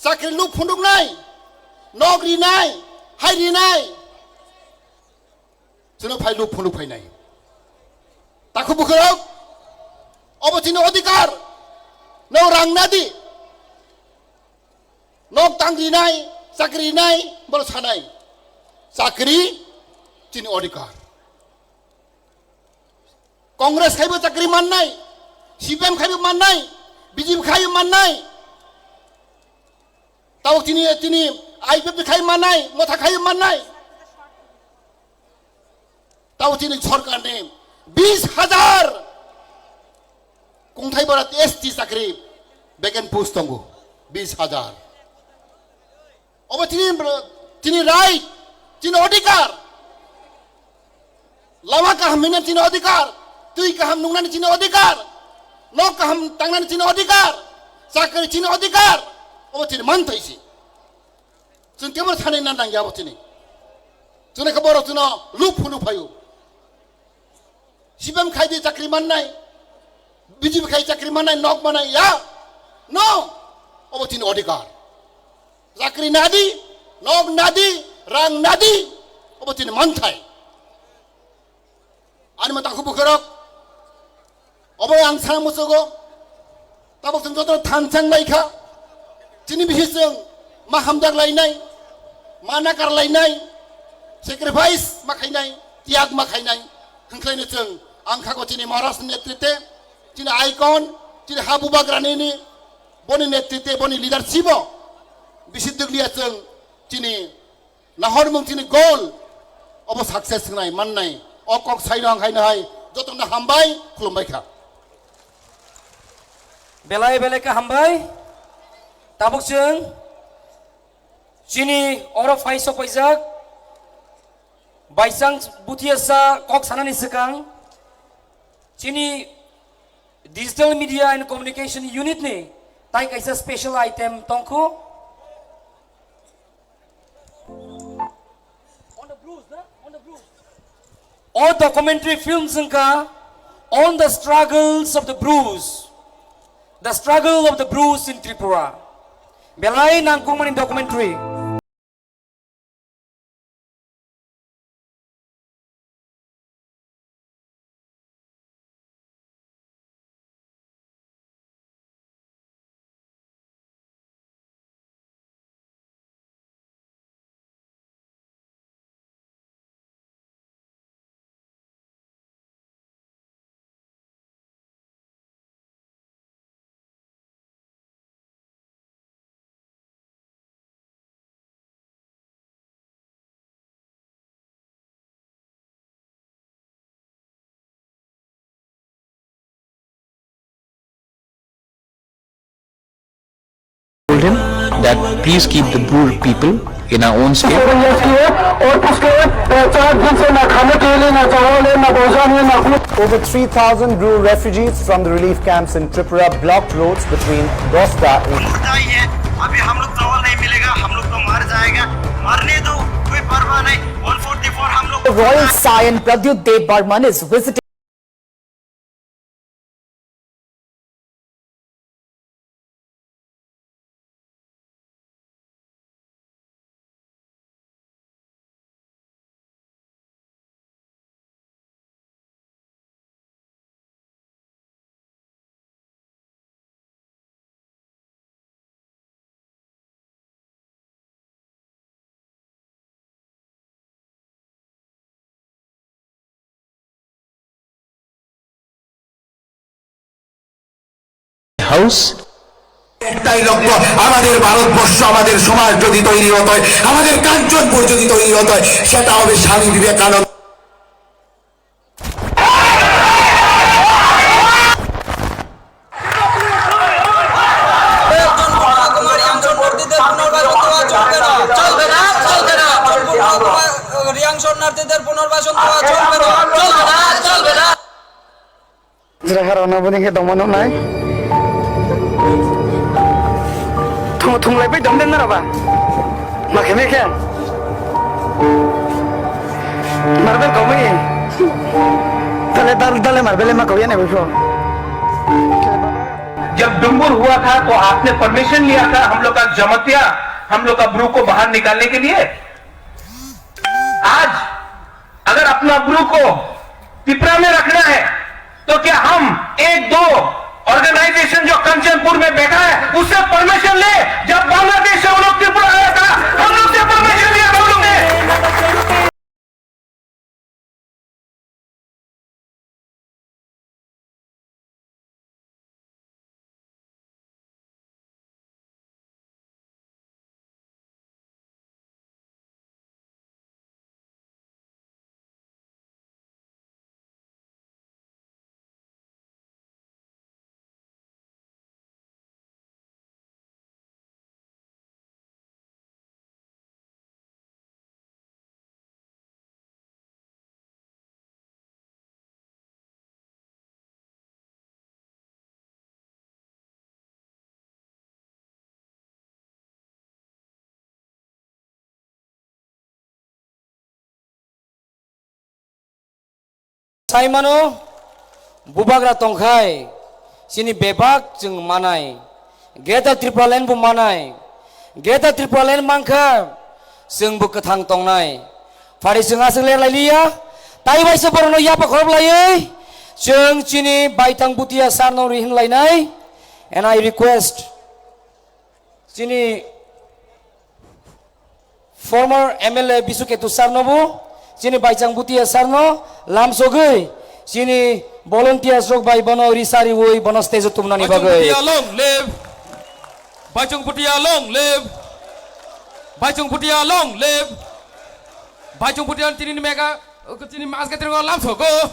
साख्रि लुक फुन्दुंनाय नगरिनाय हायरिनाय जोंनो फाइलु फुनु फायनाय ताखौ बोखोरक अबथिनो अधिकार नौ रांनादि नक तांग्रिनाय साख्रिनाय बर सानाय साख्रि चिनि अधिकार कांग्रेस खायबो साख्रि माननाय सीपीएम खायबो माननाय बीजेपी खायबो माननाय ताव चिनि आईपीएफ खायबो माननाय मथा खायबो माननाय ताव चिनि सरकार ने 20,000 कुंथाई बरात एसटी साख्रि बेकेन पोस्ट दंगो 20,000 अब चिनि राइट चिनि अधिकार लामा काहामनि चिनि अधिकार तुई काहाम नुंगनानि चिनि अधिकार न काहाम तांनानि चिनि अधिकार साख्रि चिनि अधिकार अब चिनि मानथायसि जों केबल सानै ना नांगिया अब चिनि जोंनि खबर जोंनो लुप फुनु फायो सीपीएम खायदे चाकरी माननाय बीजेपी खाय चाकरी माननाय नक माननाय या नो अब चिनि अधिकार चाकरी नादी नक नादी रां नादी अब चिनि मानथाय आनि माताखौ बोखोरक अब आं साना मोसोगो ताबो जों जत थानसां लायखा चिनि बिहिसजों मा हामदाग लायनाय मा नागार लायनाय सेक्रिफाइस मा खायनाय त्याग मा खायनाय ओंखायनो जों आंखाखौ चिनि महाराष्ट्र नेतृत्वे चिनि आइकन चिनि हाबु बाग्रानि बनि नेतृत्वे बनि लिडारशिप बिसिदुगलियाजों चिनि नाहरमुं चिनि गोल अब साक्सेस होनाय माननाय अकक साइनो हांखायनोहाय जतन हामबाय खुलुमबायखा बेलाय बेलायखा हामबाय ताबुक जों चिनि अर फाइसो पैजाक बाइसां बुथियासा कक सानानि सिगां चिनि digital media and communication unit नि ताई कैसा स्पेशल आइटम तंखु or documentary films on the struggles of the struggle of the Bruce in Tripura. Belai nangkung manin documentary. Told him that please keep the Brur people in our own state. Over 3,000 Brur refugees from the relief camps in Tripura blocked roads between Dosta and अभी हम लोग चावल नहीं मिलेगा हम लोग तो मर जाएगा मरने दो कोई परवाह नहीं 144 हम लोग Royal Scion Pradyut Dev Barman is visiting House. একটাই লক্ষ্য আমাদের ভারতবর্ষ আমাদের সমাজ যদি তৈরি হতে হয় আমাদের কাঞ্চনপুর যদি তৈরি হতে হয় সেটা হবে স্বামী বিবেকানন্দ শরণার্থীদের পুনর্বাসন দেওয়া চলবে না চলবে না Zrahar onabunike domano nai. Thung lai bai dom den na ba. Makheme kya? Marbel komai. Dale marbel ma koya ne bosho. जब डुंगुर हुआ था तो आपने परमिशन लिया था हम लोग का जमतिया हम लोग का ब्रू को बाहर निकालने के लिए आज अगर अपना ब्रू को पिपरा में रखना है तो क्या हम एक दो ऑर्गेनाइजेशन जो कंचनपुर में बैठा है उससे परमिशन ले जब बांग्लादेश से वो लोग त्रिपुरा आया था हम लोग से परमिशन लिया हम लोग ने साइमानो बुबाग्रा तंखाय सिनि बेबाक जों मानाय गेटा त्रिपुरालेण्ड बु मानाय गेटा त्रिपुरालेण्ड मांखा जोंबो गोथां तंनाय फारि जोंहा जों लेरलायलिया ताइ बाइसो बरनो यापा खरबलायै जों चिनि बाइथां बुतिया सारनो रिहिनलायनाय and I request Chini former MLA Bisuketu Sarnobu Sini baicang butia sarno lam sogei sini volunteer sok bai bono risari woi bono stage tumnani bagai long live Bajang Butia long live Bajung Putia long live. Bajung Putia tinin mega tinin mas getting on lamp go.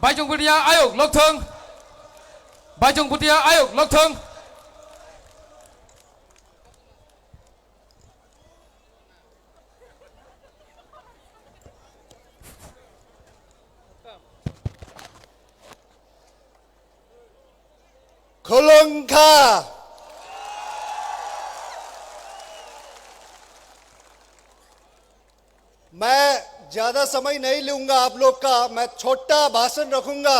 Bajung Putia ayok lok thung. Bajung Putia ayok lok thung. खोलंका मैं ज्यादा समय नहीं लूंगा आप लोग का, मैं छोटा भाषण रखूंगा,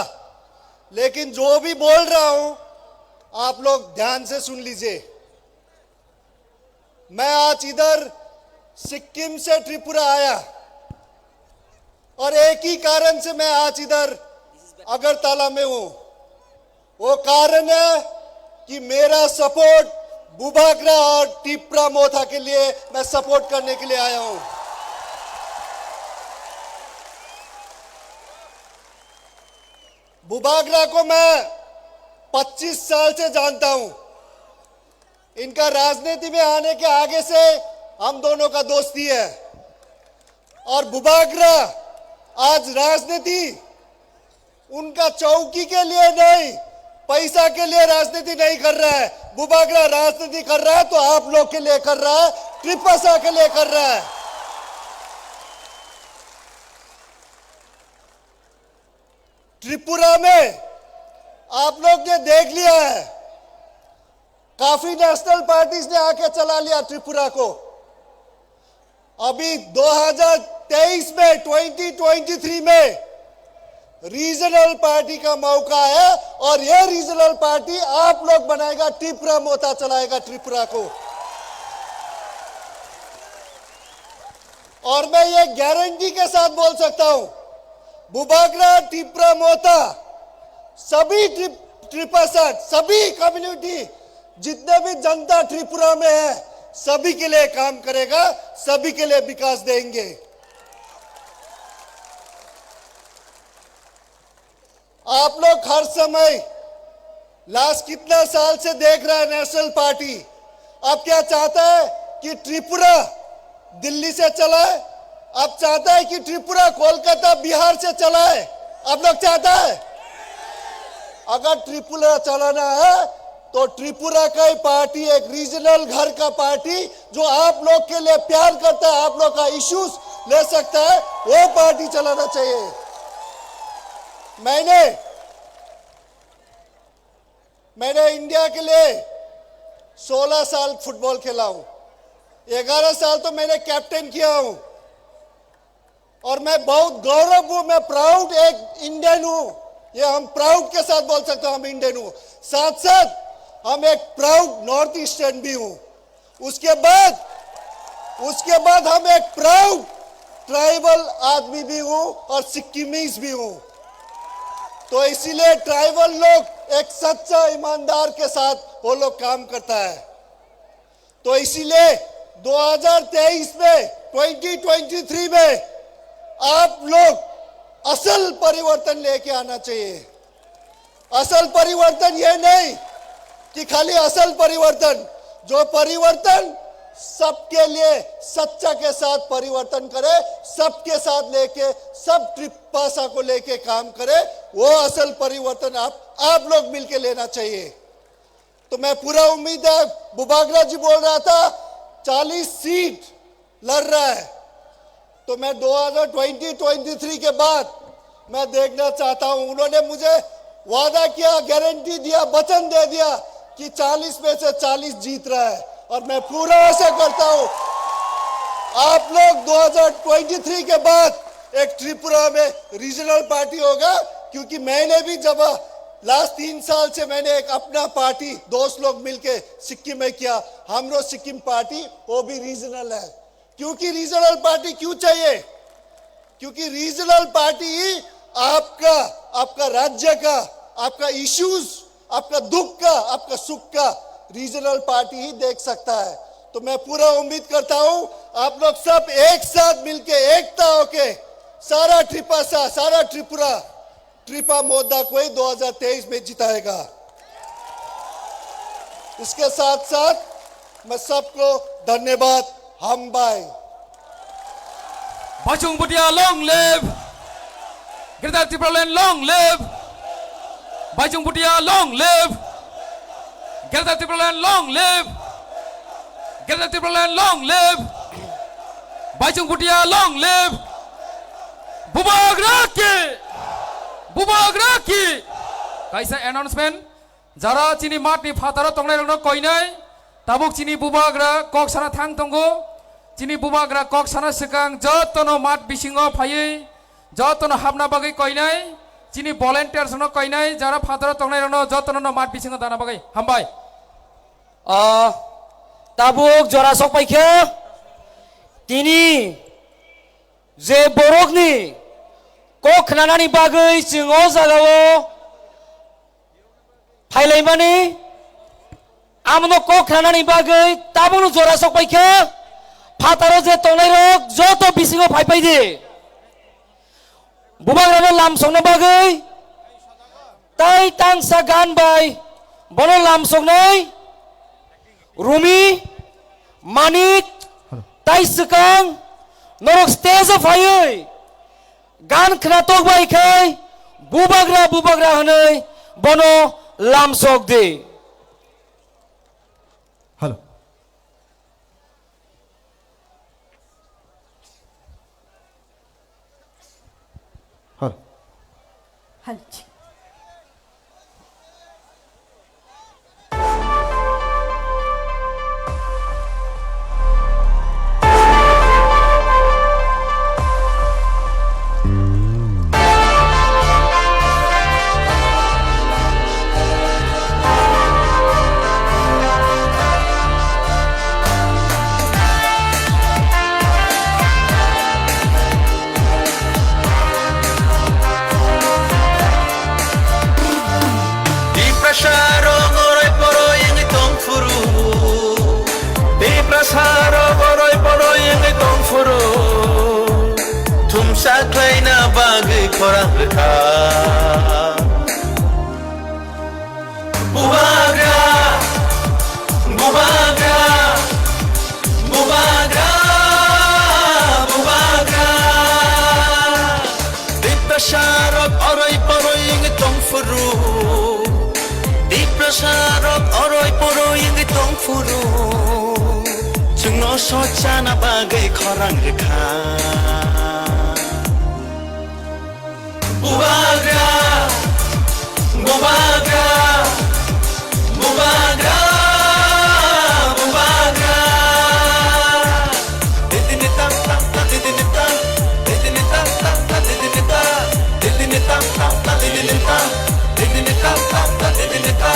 लेकिन जो भी बोल रहा हूं आप लोग ध्यान से सुन लीजिए। मैं आज इधर सिक्किम से त्रिपुरा आया और एक ही कारण से मैं आज इधर अगरतला में हूं। वो कारण है कि मेरा सपोर्ट बुबागरा और टिप्रा मोथा के लिए मैं सपोर्ट करने के लिए आया हूं। बुबागरा को मैं 25 साल से जानता हूं। इनका राजनीति में आने के आगे से हम दोनों का दोस्ती है और बुबागरा आज राजनीति उनका चौकी के लिए नहीं, पैसा के लिए राजनीति नहीं कर रहा है। बुबागरा राजनीति कर रहा है तो आप लोग के लिए कर रहा है, त्रिपसा के लिए कर रहा है। त्रिपुरा में आप लोग ने देख लिया है, काफी नेशनल पार्टीज ने आके चला लिया त्रिपुरा को। अभी 2023 में 2023 में रीजनल पार्टी का मौका है और ये रीजनल पार्टी आप लोग बनाएगा, टिप्रा मोथा चलाएगा त्रिपुरा को। और मैं ये गारंटी के साथ बोल सकता हूं, बुबागरा टिप्रा मोथा सभी त्रिपसठ सभी कम्युनिटी जितने भी जनता त्रिपुरा में है सभी के लिए काम करेगा, सभी के लिए विकास देंगे। आप लोग हर समय लास्ट कितना साल से देख रहा है नेशनल पार्टी। अब क्या चाहता है कि त्रिपुरा दिल्ली से चलाए, अब चाहता है कि त्रिपुरा कोलकाता बिहार से चलाए। आप लोग चाहता है अगर त्रिपुरा चलाना है तो त्रिपुरा का ही पार्टी, एक रीजनल घर का पार्टी जो आप लोग के लिए प्यार करता है, आप लोग का इश्यूज ले सकता है, वो पार्टी चलाना चाहिए। मैंने इंडिया के लिए 16 साल फुटबॉल खेला हूं, 11 साल तो मैंने कैप्टन किया हूं और मैं बहुत गौरव हूं, मैं प्राउड एक इंडियन हूं। ये हम प्राउड के साथ बोल सकते हैं हम इंडियन हूं, साथ साथ हम एक प्राउड नॉर्थ ईस्टर्न भी हूं। उसके बाद हम एक प्राउड ट्राइबल आदमी भी हूं और सिक्किमीज भी हूं। तो इसीलिए ट्राइबल लोग एक सच्चा ईमानदार के साथ वो लोग काम करता है। तो इसीलिए 2023 में 2023 में आप लोग असल परिवर्तन लेके आना चाहिए। असल परिवर्तन ये नहीं कि खाली असल परिवर्तन, जो परिवर्तन सबके लिए सच्चा के साथ परिवर्तन करे, सबके साथ लेके सब त्रिपसा को लेके काम करे, वो असल परिवर्तन आप लोग मिलके लेना चाहिए। तो मैं पूरा उम्मीद है, बुबागरा जी बोल रहा था 40 सीट लड़ रहा है, तो मैं 2023 के बाद मैं देखना चाहता हूं। उन्होंने मुझे वादा किया, गारंटी दिया, वचन दे दिया कि 40 में से 40 जीत रहा है और मैं पूरा आशा करता हूं आप लोग 2023 के बाद एक त्रिपुरा में रीजनल पार्टी होगा। क्योंकि मैंने भी जब लास्ट 3 साल से मैंने एक अपना पार्टी दोस्त लोग मिलके सिक्किम में किया, हमरो सिक्किम पार्टी, वो भी रीजनल है। क्योंकि रीजनल पार्टी क्यों चाहिए? क्योंकि रीजनल पार्टी आपका राज्य का, आपका इश्यूज, आपका दुख का, आपका सुख का रीजनल पार्टी ही देख सकता है। तो मैं पूरा उम्मीद करता हूं आप लोग सब एक साथ मिलके एकता होके सारा त्रिपसा, सारा त्रिपुरा त्रिपा मोदा को ही 2023 में जिताएगा। इसके साथ साथ मैं सबको धन्यवाद हम bye Bajung Budia long live. Greater Triplaland long live. Bajung Budia long live. Greater Triplaland long live. Greater Triplaland long live. Bajung Budia long live. Bubagraki. Bubagraki. Kaisa announcement. Jara chini mat ni phatara tongnai rongno koinai. Tabuk chini bubagra kok sana thang tonggo. Chini bubagra kok sana sekang jotono mat bisingo phayei. Jotono habna bagai koinai. Chini volunteers no koinai. Jara phatara tongnai rongno jotono no mat bisingo dana bagai. Hambai. Tabuk jora sok paikhe. Tini je borok ni kok khnanani bagai singo jagao phailai mani amno kok khnanani bagai tabuk jora sok paikhe phataro je tongnai rok joto bisingo phaipai di bubagrano lamsongna bagai tai tangsa gan bai bono lamsongnai Rumi Manik tai sekang norok stage phayei gan khnatok bai khai bubagra hanai bono lamsok di hello hello हल्ची Sochana bagai khorang rekha Bubagra Bubagra Bubagra Bubagra Didinita Didinita Didinita Didinita Didinita Didinita Didinita Didinita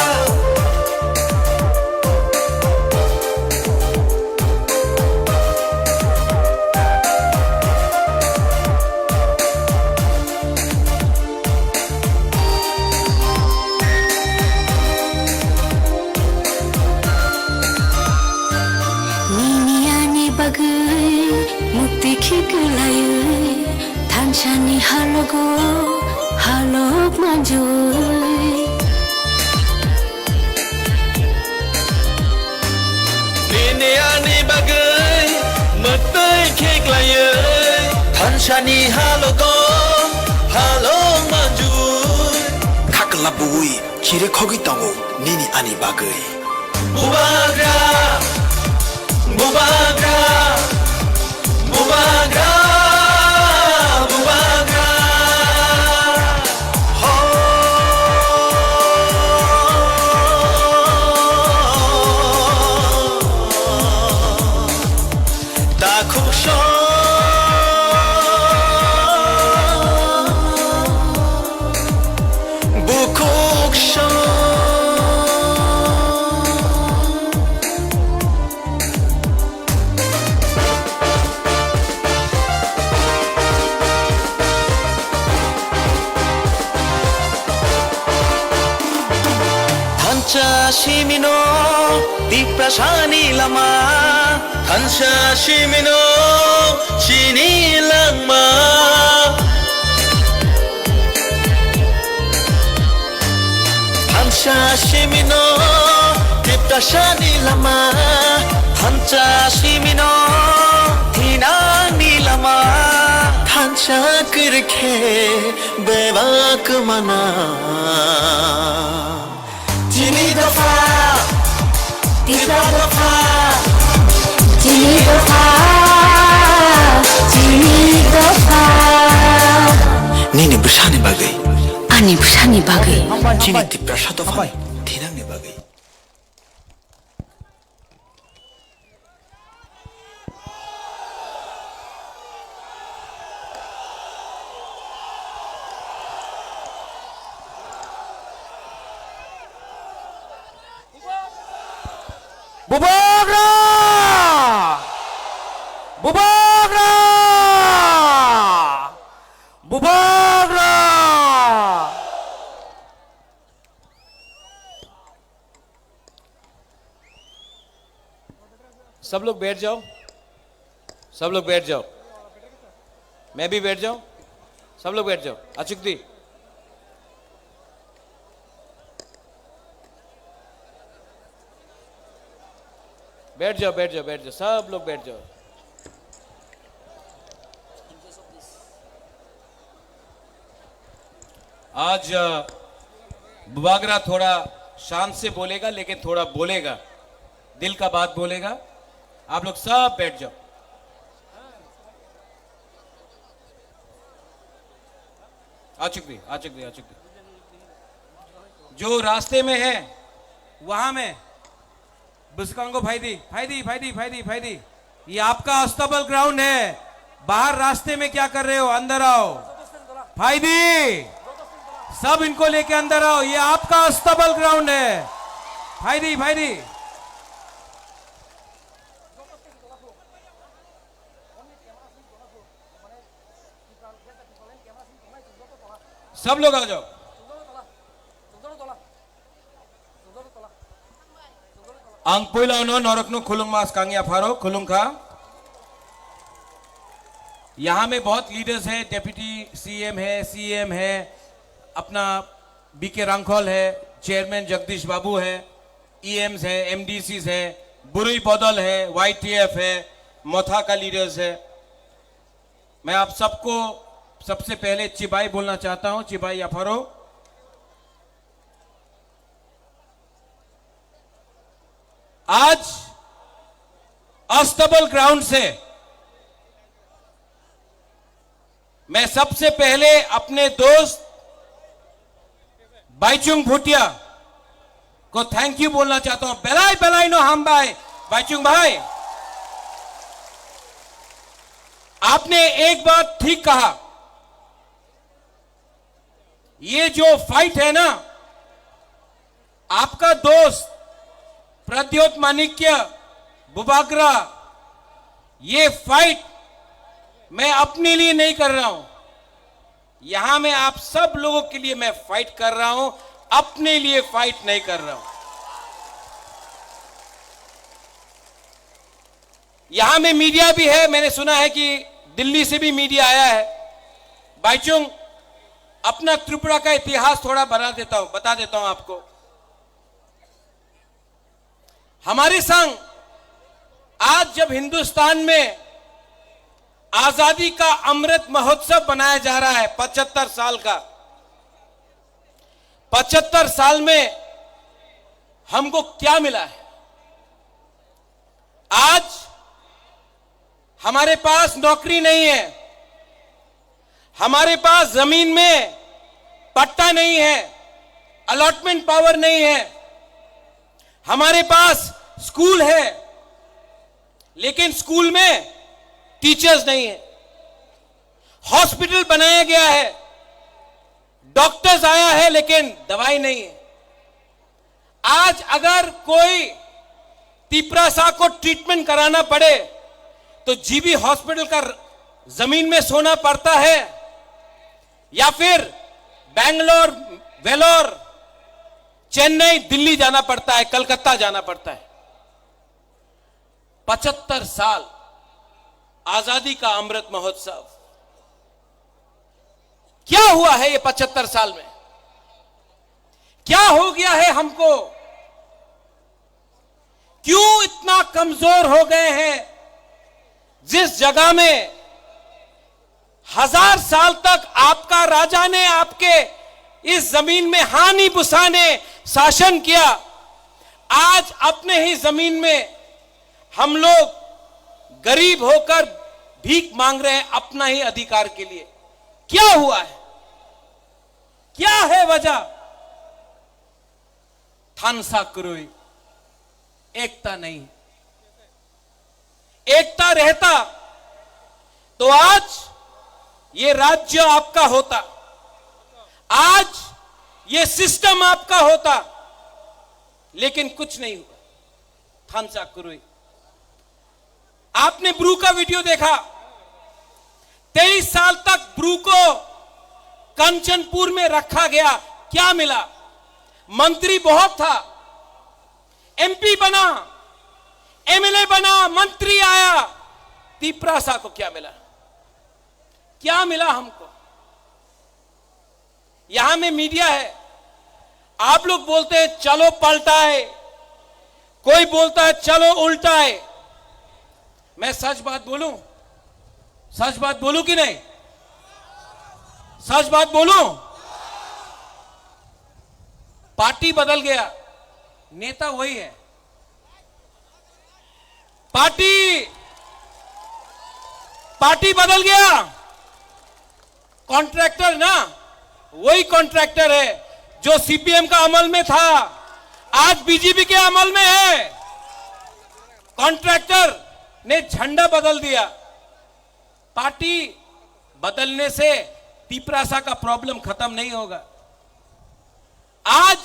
Tanshani halogo halog manjoy Nini ani bagai mutai keklayay Tanshani halogo halog manjoy Kakalabui kire khogi tango nini ani bagai Bubagra Bubagra Bubagra Shimino Diprashani lama Hansha Shimino Shini lama Hansha Shimino Tiprashani lama Hancha shimino Hina nilama Hancha kirkhe Bevak mana Chini dafa Tira dafa Chini dafa Nini bersani bagai Ani bersani bagai Chini tiprasha dafa Tinang ni bagai Bubagra! Bubagra! Bubagra! सब लोग बैठ जाओ, सब लोग बैठ जाओ, मैं भी बैठ जाऊं, सब लोग बैठ जाओ। अचुकती बैठ जाओ, बैठ जाओ, बैठ जाओ, सब लोग बैठ जाओ। आज बुबागरा थोड़ा शांत से बोलेगा, लेकिन थोड़ा बोलेगा, दिल का बात बोलेगा। आप लोग सब बैठ जाओ। आचुकती, आचुकती, आचुकती। जो रास्ते में है वहां में बुस्कांगो फायदी फायदी फायदी फायदी फायदी, ये आपका अस्तबल ग्राउंड है। बाहर रास्ते में क्या कर रहे हो? अंदर आओ। फायदी सब इनको लेके अंदर आओ, ये आपका अस्तबल ग्राउंड है। फायदी फायदी सब लोग आ जाओ। Ang puilaw no norok no खुलुंग मास कांगिया फारो खुलुंग खा। यहाँ में बहुत लीडर्स हैं, डेप्यूटी सीएम है, सीएम है, अपना बीके रांखोल है, चेयरमैन जगदीश बाबू है, ईएम्स है, एमडीसीज है, बुरुई बदल है, वाईटीएफ है, मोथा का लीडर्स है। मैं आप सबको सबसे पहले चिबाई बोलना चाहता हूं। चिबाई अफारो, आज अस्तबल ग्राउंड से मैं सबसे पहले अपने दोस्त बाइचुंग भूटिया को थैंक यू बोलना चाहता हूं। बेलाई बेलाई नो हम भाई बाइचुंग भाई, आपने एक बात ठीक कहा, ये जो फाइट है ना, आपका दोस्त प्रद्योत माणिक्य बुबागरा, ये फाइट मैं अपने लिए नहीं कर रहा हूं, यहां मैं आप सब लोगों के लिए मैं फाइट कर रहा हूं, अपने लिए फाइट नहीं कर रहा हूं। यहां में मीडिया भी है, मैंने सुना है कि दिल्ली से भी मीडिया आया है। बाइचुंग, अपना त्रिपुरा का इतिहास थोड़ा बता देता हूं आपको। हमारे संग आज जब हिंदुस्तान में आजादी का अमृत महोत्सव बनाया जा रहा है 75 साल का, 75 साल में हमको क्या मिला है? आज हमारे पास नौकरी नहीं है, हमारे पास जमीन में पट्टा नहीं है, अलॉटमेंट पावर नहीं है, हमारे पास स्कूल है लेकिन स्कूल में टीचर्स नहीं है, हॉस्पिटल बनाया गया है, डॉक्टर्स आया है लेकिन दवाई नहीं है। आज अगर कोई तिपरासा को ट्रीटमेंट कराना पड़े तो जीबी हॉस्पिटल का जमीन में सोना पड़ता है या फिर बेंगलोर, वेलोर, चेन्नई, दिल्ली जाना पड़ता है, कलकत्ता जाना पड़ता है। 75 साल आजादी का अमृत महोत्सव, क्या हुआ है ये 75 साल में? क्या हो गया है हमको क्यों इतना कमजोर हो गए हैं? जिस जगह में 1000 साल तक आपका राजा ने आपके इस जमीन में हानि बुसा ने शासन किया, आज अपने ही जमीन में हम लोग गरीब होकर भीख मांग रहे हैं अपना ही अधिकार के लिए। क्या हुआ है? क्या है वजह? थानसा कुरुई, एकता नहीं। एकता रहता तो आज ये राज्य आपका होता, आज ये सिस्टम आपका होता, लेकिन कुछ नहीं हुआ। थानसा कुरुई, आपने ब्रू का वीडियो देखा। 23 साल तक ब्रू को कंचनपुर में रखा गया, क्या मिला? मंत्री बहुत था, एमपी बना, एमएलए बना, मंत्री आया, तिपरासा को क्या मिला? क्या मिला हमको? यहां में मीडिया है, आप लोग बोलते हैं चलो पलटाए, कोई बोलता है चलो उल्टाए। मैं सच बात बोलूं? सच बात बोलूं कि नहीं? सच बात बोलूं? पार्टी बदल गया, नेता वही है। पार्टी बदल गया, कॉन्ट्रैक्टर ना वही कॉन्ट्रैक्टर है जो सीपीएम का अमल में था, आज बीजेपी के अमल में है। कॉन्ट्रैक्टर ने झंडा बदल दिया। पार्टी बदलने से तिपरासा का प्रॉब्लम खत्म नहीं होगा। आज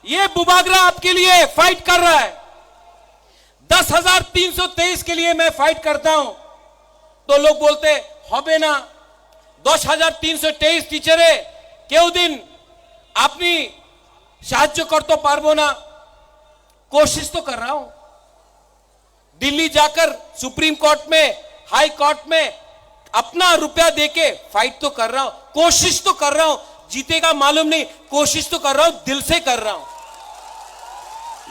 ये बुबागरा आपके लिए फाइट कर रहा है। 10,323 के लिए मैं फाइट करता हूं तो लोग बोलते होबे ना 10,323 टीचरे क्यों दिन अपनी साहाय्य कर तो पारबो ना। कोशिश तो कर रहा हूं, दिल्ली जाकर सुप्रीम कोर्ट में, हाई कोर्ट में अपना रुपया देके फाइट तो कर रहा हूं, कोशिश तो कर रहा हूं। जीतेगा मालूम नहीं, कोशिश तो कर रहा हूं, दिल से कर रहा हूं।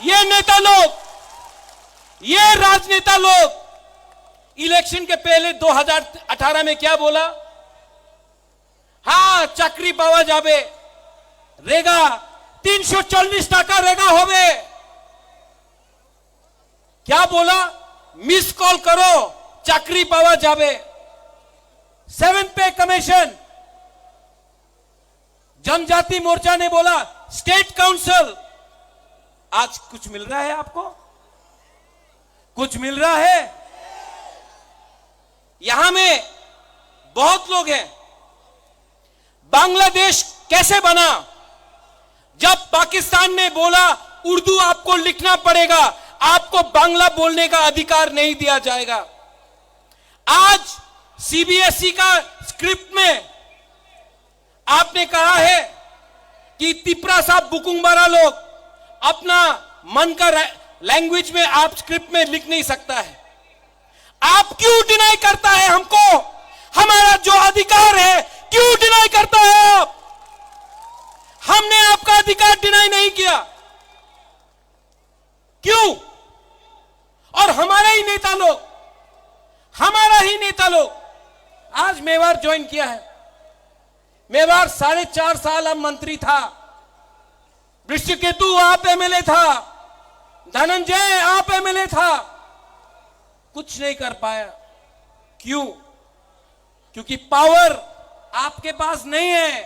ये नेता लोग, ये राजनेता लोग इलेक्शन के पहले 2018 में क्या बोला? हाँ चाकरी पावा जाबे, रेगा 340 टाका रेगा होवे। क्या बोला? मिस कॉल करो, चाकरी पावा जाबे। 7 पे कमीशन। जनजाति मोर्चा ने बोला स्टेट काउंसिल। आज कुछ मिल रहा है आपको? कुछ मिल रहा है? यहां में बहुत लोग हैं। बांग्लादेश कैसे बना? जब पाकिस्तान ने बोला उर्दू आपको लिखना पड़ेगा, आपको बांग्ला बोलने का अधिकार नहीं दिया जाएगा। आज सीबीएसई का स्क्रिप्ट में आपने कहा है कि तिपरासा बुकुंबारा लोग अपना मन का लैंग्वेज में आप स्क्रिप्ट में लिख नहीं सकता है। आप क्यों डिनाई करता है हमको? हमारा जो अधिकार है क्यों डिनाई करता है आप? हमने आपका अधिकार डिनाई नहीं किया, क्यों? और हमारा ही नेता लोग आज मेवाड़ ज्वाइन किया है। मेवाड़ 4.5 साल अब मंत्री था। वृषकेतु आप एमएलए था, धनंजय आप एमएलए था, कुछ नहीं कर पाया। क्यों? क्योंकि पावर आपके पास नहीं है।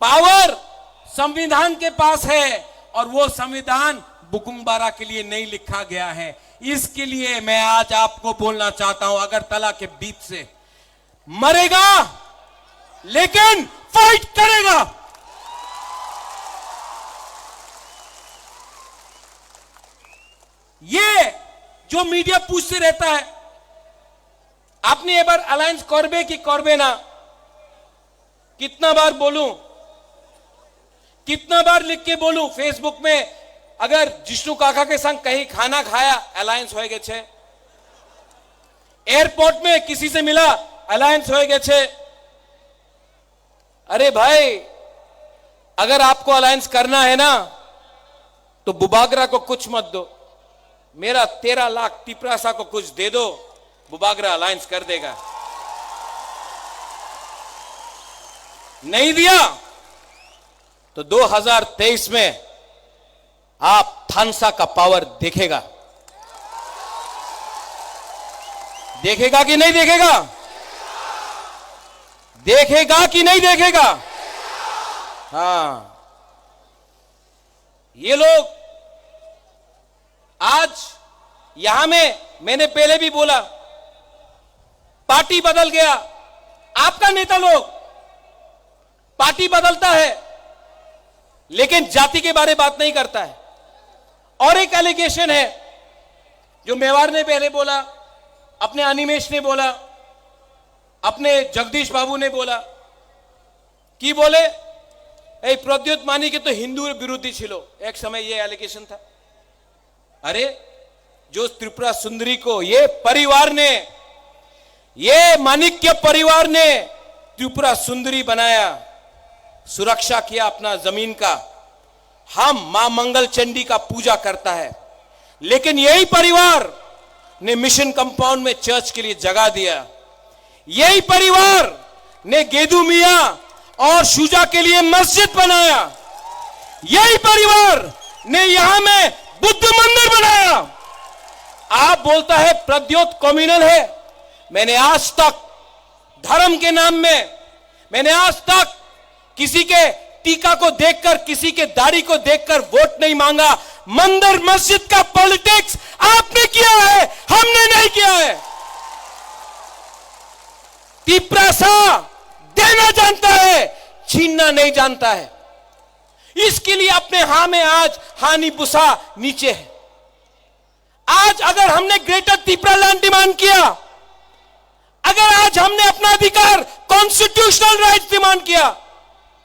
पावर संविधान के पास है और वो संविधान बुकुंबारा के लिए नहीं लिखा गया है। इसके लिए मैं आज आपको बोलना चाहता हूं, अगरतला के बीच से मरेगा लेकिन फाइट करेगा। ये जो मीडिया पूछते रहता है आपने ये बार अलायंस करबे कि करबे ना, कितना बार बोलूं, कितना बार लिख के बोलूं फेसबुक में? अगर जिष्णु काका के संग कहीं खाना खाया अलायंस होएगे छे, एयरपोर्ट में किसी से मिला अलायंस होएगे छे। अरे भाई, अगर आपको अलायंस करना है ना तो बुबागरा को कुछ मत दो, मेरा 13 लाख तिपरासा को कुछ दे दो, बुबागरा अलायंस कर देगा। नहीं दिया तो 2023 में आप थानसा का पावर देखेगा। देखेगा कि नहीं देखेगा? देखेगा कि नहीं देखेगा? हाँ, ये लोग आज यहां में, मैंने पहले भी बोला, पार्टी बदल गया। आपका नेता लोग पार्टी बदलता है लेकिन जाति के बारे में बात नहीं करता है। और एक एलिगेशन है जो मेवाड़ ने पहले बोला, अपने अनिमेश ने बोला, अपने जगदीश बाबू ने बोला कि बोले ए प्रद्युत मानी के तो हिंदू विरोधी छिलो, एक समय ये एलिगेशन था। अरे जो त्रिपुरा सुंदरी को ये परिवार ने, ये माणिक्य परिवार ने त्रिपुरा सुंदरी बनाया, सुरक्षा किया अपना जमीन का। हम मां मंगल चंडी का पूजा करता है, लेकिन यही परिवार ने मिशन कंपाउंड में चर्च के लिए जगह दिया। यही परिवार ने गेदू मिया और शुजा के लिए मस्जिद बनाया। यही परिवार ने यहां में बुद्ध मंदिर बनाया। आप बोलता है प्रद्योत कम्युनल है। मैंने आज तक धर्म के नाम में, मैंने आज तक किसी के टीका को देखकर, किसी के दाढ़ी को देखकर वोट नहीं मांगा। मंदिर मस्जिद का पॉलिटिक्स आपने किया है, हमने नहीं किया है। तिपरासा देना जानता है, छीनना नहीं जानता है। इसके लिए अपने हां में आज हानि बुसा नीचे है। आज अगर हमने ग्रेटर तिपरा लैंड डिमांड किया, अगर आज हमने अपना अधिकार कॉन्स्टिट्यूशनल राइट डिमांड किया,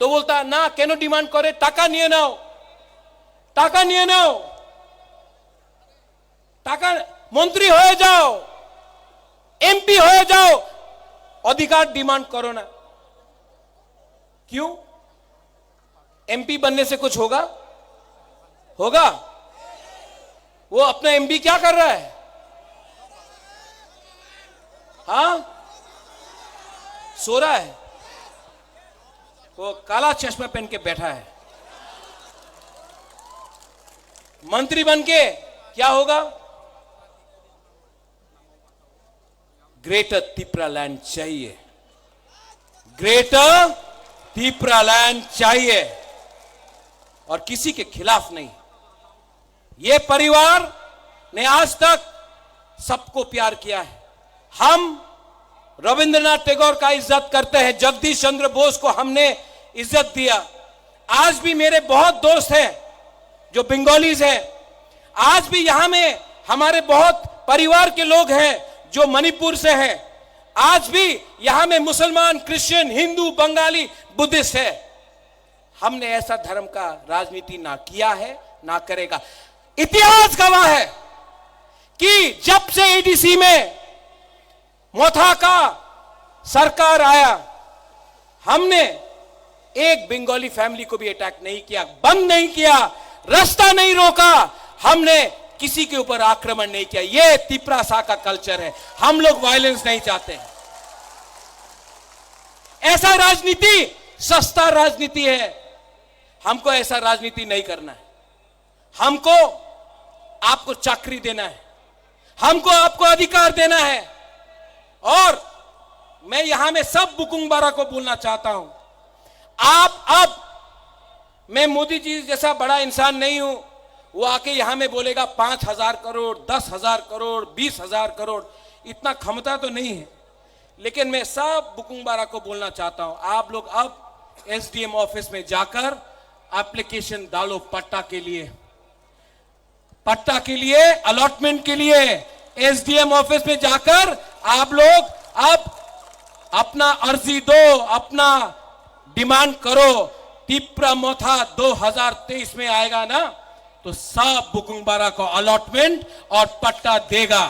तो बोलता ना केनो डिमांड करे, टाका निये नाओ, टाका निये नाओ, टाका मंत्री हो जाओ, एमपी हो जाओ, अधिकार डिमांड करो ना। क्यों? एमपी बनने से कुछ होगा? होगा? वो अपना एमपी क्या कर रहा है? हाँ, सो रहा है। वो काला चश्मा पहन के बैठा है। मंत्री बन के क्या होगा? ग्रेटर तिपरा लैंड चाहिए, ग्रेटर तिपरा लैंड चाहिए, और किसी के खिलाफ नहीं। ये परिवार ने आज तक सबको प्यार किया है। हम रविंद्रनाथ टैगोर का इज्जत करते हैं, जगदीश चंद्र बोस को हमने इज्जत दिया। आज भी मेरे बहुत दोस्त हैं जो बंगालीज हैं। आज भी यहां में हमारे बहुत परिवार के लोग हैं जो मणिपुर से हैं। आज भी यहां में मुसलमान, क्रिश्चियन, हिंदू, बंगाली, बुद्धिस्ट है। हमने ऐसा धर्म का राजनीति ना किया है, ना करेगा। इतिहास गवाह है कि जब से एडीसी में मोथा का सरकार आया, हमने एक बंगाली फैमिली को भी अटैक नहीं किया, बंद नहीं किया, रास्ता नहीं रोका, हमने किसी के ऊपर आक्रमण नहीं किया। यह तिपरासा का कल्चर है। हम लोग वायलेंस नहीं चाहते हैं। ऐसा राजनीति सस्ता राजनीति है। हमको ऐसा राजनीति नहीं करना है। हमको आपको चाकरी देना है, हमको आपको अधिकार देना है। और मैं यहां में सब बुकुंगबारा को बोलना चाहता हूं, आप अब, मैं मोदी जी जैसा बड़ा इंसान नहीं हूं, वो आके यहां में बोलेगा 5,000 करोड़, 10,000 करोड़, 20,000 करोड़, इतना क्षमता तो नहीं है। लेकिन मैं सब बुकुंगबारा को बोलना चाहता हूं, आप लोग अब एसडीएम ऑफिस में जाकर एप्लीकेशन डालो पट्टा के लिए, पट्टा के लिए, अलॉटमेंट के लिए। एसडीएम ऑफिस में जाकर आप लोग अब अपना अर्जी दो, अपना डिमांड करो। तिपरा मोथा 2023 में आएगा ना, तो सब बुकुंगबारा को अलॉटमेंट और पट्टा देगा।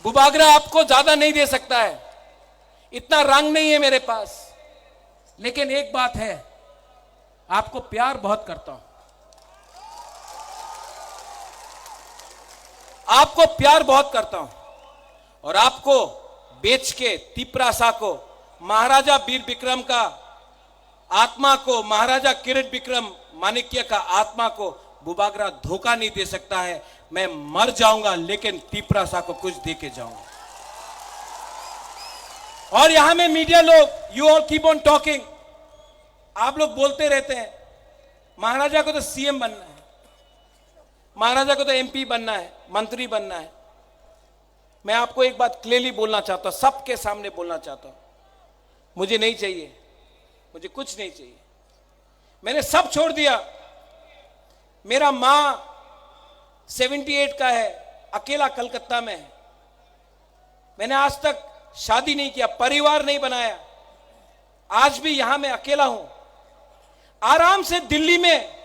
बुबागरा आपको ज्यादा नहीं दे सकता है, इतना रंग नहीं है मेरे पास। लेकिन एक बात है, आपको प्यार बहुत करता हूं। आपको प्यार बहुत करता हूं और आपको बेच के तिपरासा को, महाराजा वीर विक्रम का आत्मा को, महाराजा किरीट विक्रम माणिक्य का आत्मा को बुबागरा धोखा नहीं दे सकता है। मैं मर जाऊंगा लेकिन तिपरासा को कुछ दे के जाऊंगा। और यहां में मीडिया लोग, you all keep on talking, आप लोग बोलते रहते हैं महाराजा को तो सीएम बनना है, महाराजा को तो एमपी बनना है, मंत्री बनना है। मैं आपको एक बात क्लियरली बोलना चाहता हूं, सबके सामने बोलना चाहता हूं, मुझे नहीं चाहिए, मुझे कुछ नहीं चाहिए। मैंने सब छोड़ दिया। मेरा मां 78 का है, अकेला कलकत्ता में है। मैंने आज तक शादी नहीं किया, परिवार नहीं बनाया। आज भी यहां मैं अकेला हूं। आराम से दिल्ली में,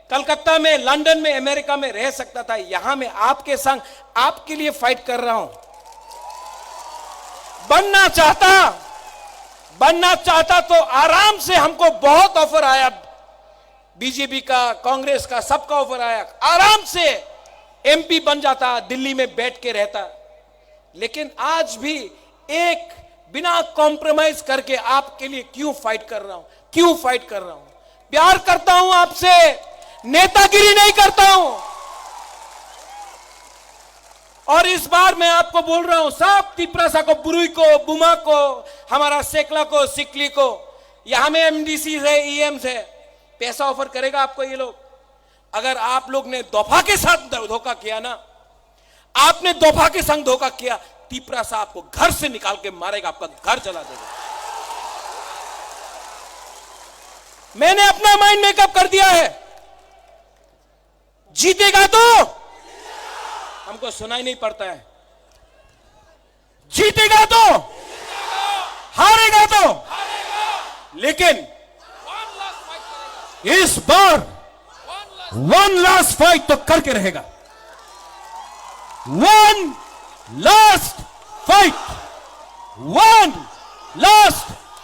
कलकत्ता में, लंदन में, अमेरिका में रह सकता था। यहां मैं आपके संग, आपके लिए फाइट कर रहा हूं। बनना चाहता तो आराम से, हमको बहुत ऑफर आया, बीजेपी का, कांग्रेस का, सबका ऑफर आया, आराम से एमपी बन जाता, दिल्ली में बैठ के रहता। लेकिन आज भी एक बिना कॉम्प्रोमाइज करके आपके लिए क्यों फाइट कर रहा हूं, क्यों फाइट कर रहा हूं? प्यार करता हूं आपसे, नेतागिरी नहीं करता हूं। और इस बार मैं आपको बोल रहा हूं, सब तिपरासा को, बुरुई को, बुमा को, हमारा सेकला को, सिकली को, यहां में एमडीसी है, ईएम है, पैसा ऑफर करेगा आपको ये लोग। अगर आप लोग ने दफा के साथ धोखा किया ना, आपने दफा के संग धोखा किया, तिपरासा आपको घर से निकाल के मारेगा, आपका घर जला देगा। मैंने अपना माइंड मेकअप कर दिया है। जीतेगा तो हमको सुनाई नहीं पड़ता है, जीतेगा तो हारेगा तो, लेकिन इस बार वन लास्ट फाइट तो करके रहेगा। One last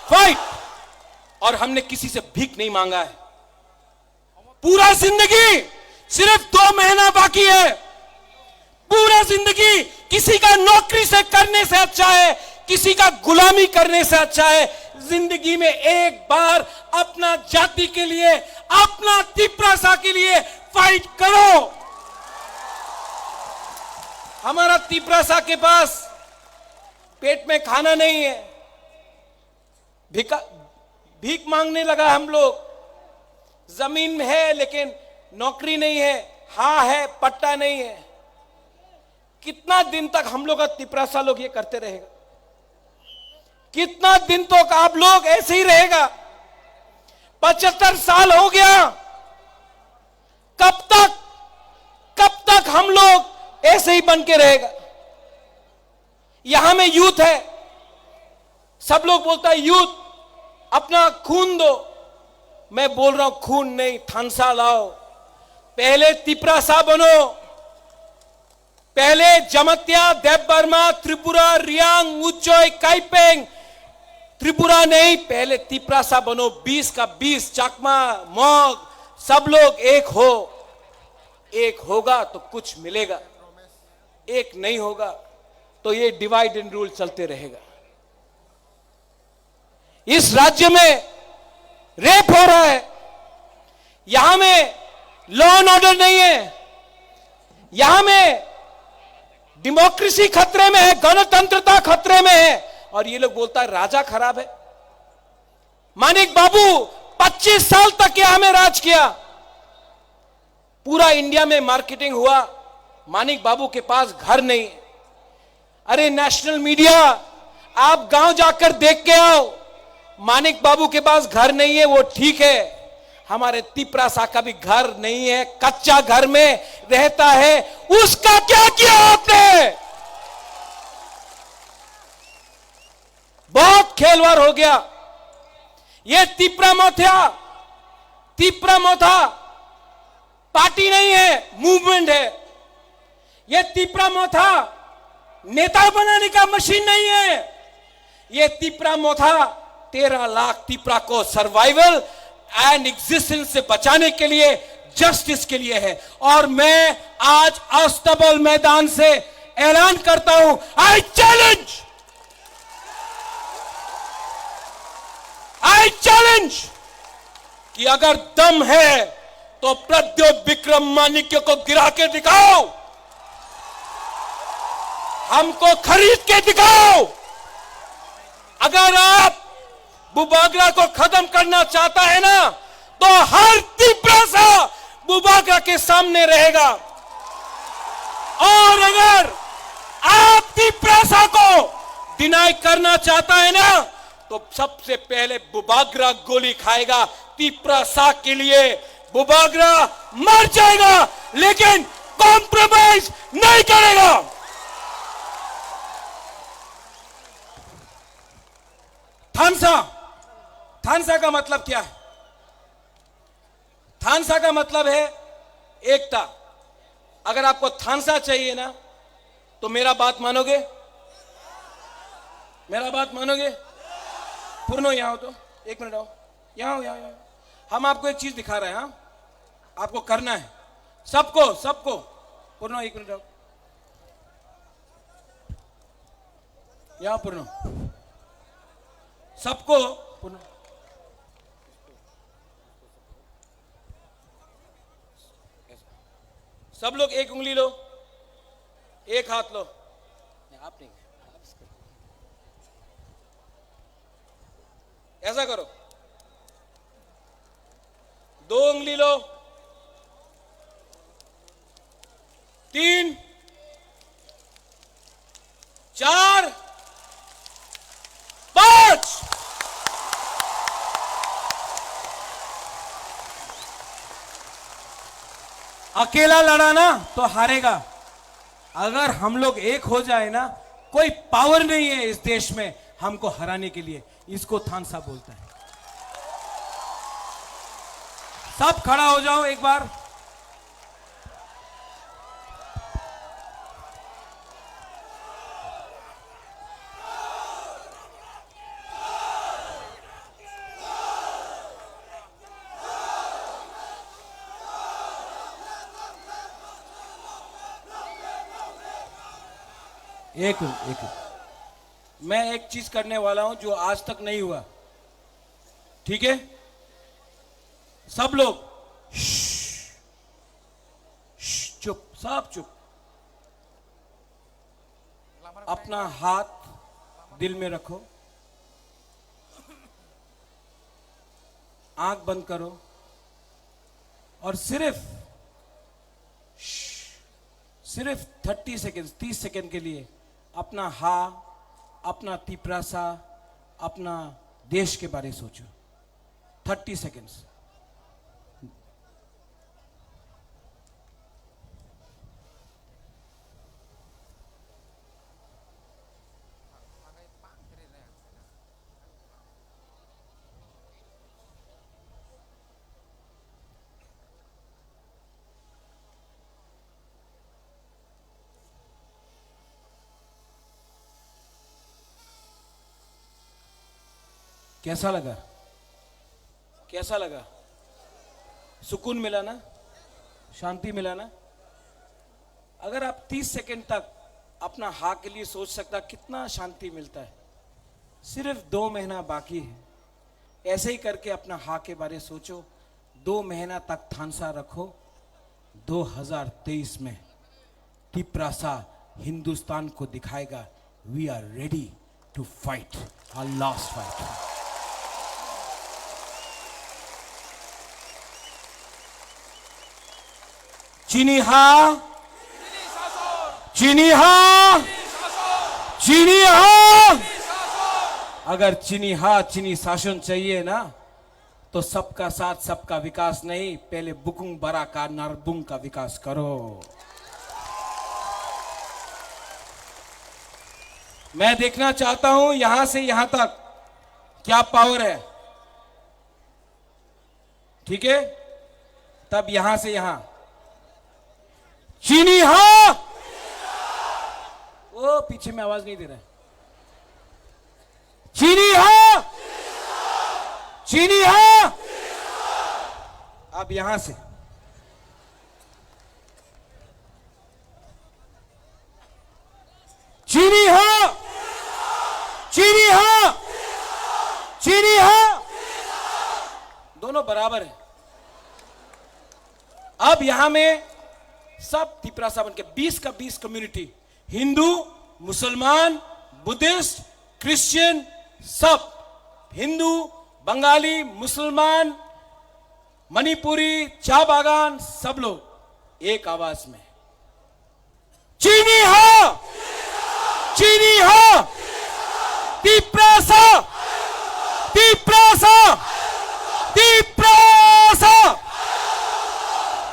fight. और हमने किसी से भीख नहीं मांगा है। पूरा जिंदगी, सिर्फ 2 महीना बाकी है। पूरा जिंदगी किसी का नौकरी से करने से अच्छा है, किसी का गुलामी करने से अच्छा है। जिंदगी में एक बार अपना जाति के लिए, अपना तिपरासा के लिए फाइट करो। हमारा तिपरासा के पास पेट में खाना नहीं है, भीख मांगने लगा हम लोग। जमीन है लेकिन नौकरी नहीं है, हाँ है पट्टा नहीं है। कितना दिन तक हम लोग का तिपरासा लोग ये करते रहेगा? कितना दिन तक आप लोग ऐसे ही रहेगा? 75 साल हो गया। कब तक हम लोग ऐसे ही बन के रहेगा? यहां में यूथ है, सब लोग बोलता है यूथ अपना खून दो। मैं बोल रहा हूं खून नहीं, थानसा लाओ। पहले तिपरासा बनो, पहले जमत्या, देवबर्मा, त्रिपुरा, रियांग, उच्चोय, काइपेंग, त्रिपुरा नहीं, पहले तिपरासा बनो। 20 का 20, चकमा, मोग, सब लोग एक हो। एक होगा तो कुछ मिलेगा, एक नहीं होगा तो ये डिवाइड एंड रूल चलते रहेगा। इस राज्य में रेप हो रहा है, यहां में लॉ एंड ऑर्डर नहीं है, यहां में डेमोक्रेसी खतरे में है, गणतंत्रता खतरे में है। और ये लोग बोलता है राजा खराब है। मानिक बाबू 25 साल तक यहां में राज किया, पूरा इंडिया में मार्केटिंग हुआ। मानिक बाबू के पास घर नहीं। अरे नेशनल मीडिया, आप गांव जाकर देख के आओ, मानिक बाबू के पास घर नहीं है, वो ठीक है। हमारे तिपरासा का भी घर नहीं है, कच्चा घर में रहता है। उसका क्या किया आपने? बहुत खेलवाड़ हो गया। ये तिपरामोथा पार्टी नहीं है, मूवमेंट है। ये तिपरामोथा नेता बनाने का मशीन नहीं है। ये तिपरामोथा 13 लाख तिपरा को सर्वाइवल एंड एग्जिस्टेंस से बचाने के लिए जस्टिस के लिए है। और मैं आज अस्तबल मैदान से ऐलान करता हूं, आई चैलेंज कि अगर दम है तो प्रद्योत विक्रम माणिक्य को गिरा के दिखाओ, हमको खरीद के दिखाओ। अगर आप बुबागरा को खत्म करना चाहता है ना, तो हर तिपरासा बुबागरा के सामने रहेगा। और अगर आप तिपरासा को डिनाई करना चाहता है ना, तो सबसे पहले बुबागरा गोली खाएगा। तिपरासा के लिए बुबागरा मर जाएगा, लेकिन कॉम्प्रोमाइज नहीं करेगा। थानसा का मतलब क्या है? थानसा का मतलब है एकता। अगर आपको थानसा चाहिए ना, तो मेरा बात मानोगे? मेरा बात मानोगे? पूर्णो यहां हो, तो एक मिनट आओ, यहां हम आपको एक चीज दिखा रहे हैं। हाँ, आपको करना है सबको पूर्णो, एक मिनट आओ, यहां पूर्णो, सबको पूर्णो, सब लोग एक उंगली लो, एक हाथ लो। आप नहीं, ऐसा करो, 2 उंगली लो, 3, 4, 5। अकेला लड़ा ना तो हारेगा। अगर हम लोग एक हो जाए ना, कोई पावर नहीं है इस देश में हमको हराने के लिए। इसको थानसा बोलता है। सब खड़ा हो जाओ एक बार। एक मैं एक चीज करने वाला हूं जो आज तक नहीं हुआ, ठीक है? सब लोग चुप, सब चुप। अपना हाथ दिल में रखो, आंख बंद करो और सिर्फ 30 सेकेंड, 30 सेकेंड के लिए अपना अपना तिपरासा, अपना देश के बारे में सोचो। 30 सेकेंड्स। कैसा लगा? कैसा लगा? सुकून मिला ना? शांति मिला ना? अगर आप 30 सेकेंड तक अपना हाँ के लिए सोच सकता, कितना शांति मिलता है। सिर्फ 2 महीना बाकी है। ऐसे ही करके अपना हाँ के बारे सोचो। 2 महीना तक थानसा रखो। 2023 में तिपरासा हिंदुस्तान को दिखाएगा, we are ready to fight our last fight. चीनी हाँ, चीनी हाँ, चीनी हाँ। अगर चीनी हाँ, चीनी शासन चाहिए ना, तो सबका साथ सबका विकास नहीं, पहले बुकुंग बरा का नारबुंग का विकास करो। मैं देखना चाहता हूं यहां से यहां तक क्या पावर है, ठीक है? तब यहां से यहां चीनी हाँ। वो पीछे में आवाज नहीं दे रहा है। चीनी हाँ, चीनी हाँ। अब यहां से अब यहाँ में सब त्रिपुरा सावन के 20 का 20 कम्युनिटी, हिंदू, मुसलमान, बुद्धिस्ट, क्रिश्चियन, सब हिंदू, बंगाली, मुसलमान, मणिपुरी, चा बागान, सब लोग एक आवाज में चीनी हो, चीनी हो, त्रिपुरा, त्रिपुरा, त्रिपुरा,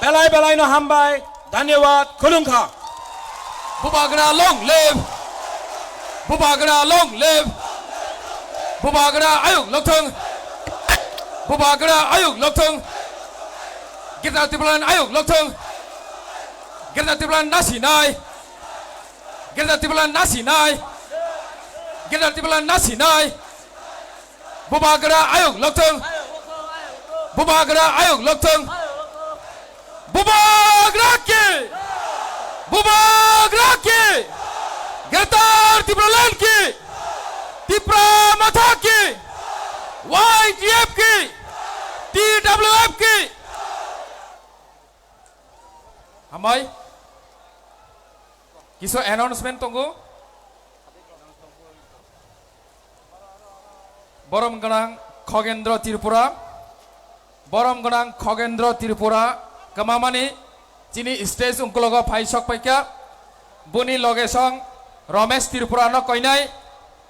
बेलाय बेलाय न हामबाय, धन्यवाद, खुलुमखा। Bubagra long live. Bubagra long live. Bubagra ayuk lokthung. Bubagra ayuk lokthung. Girda Tipuran ayuk lokthung. Girda Tipuran nasi nai. Girda Tipuran nasi nai. Girda Tipuran nasi nai. Bubagra ayuk lokthung. Bubagra ayuk lokthung. Bubagra ki. Bubagra ki. Gertar Tipuran ki. Tipra Matha ki. YGF ki. TWF ki. Hamai. Kiso announcement tunggu. Borom Ganang Khogendra Tripura. Borom Ganang Khogendra Tripura. Kamamani. Chini stage ungkulogo phai sok paikya. Buni logesong Ramesh Tripura no koinai.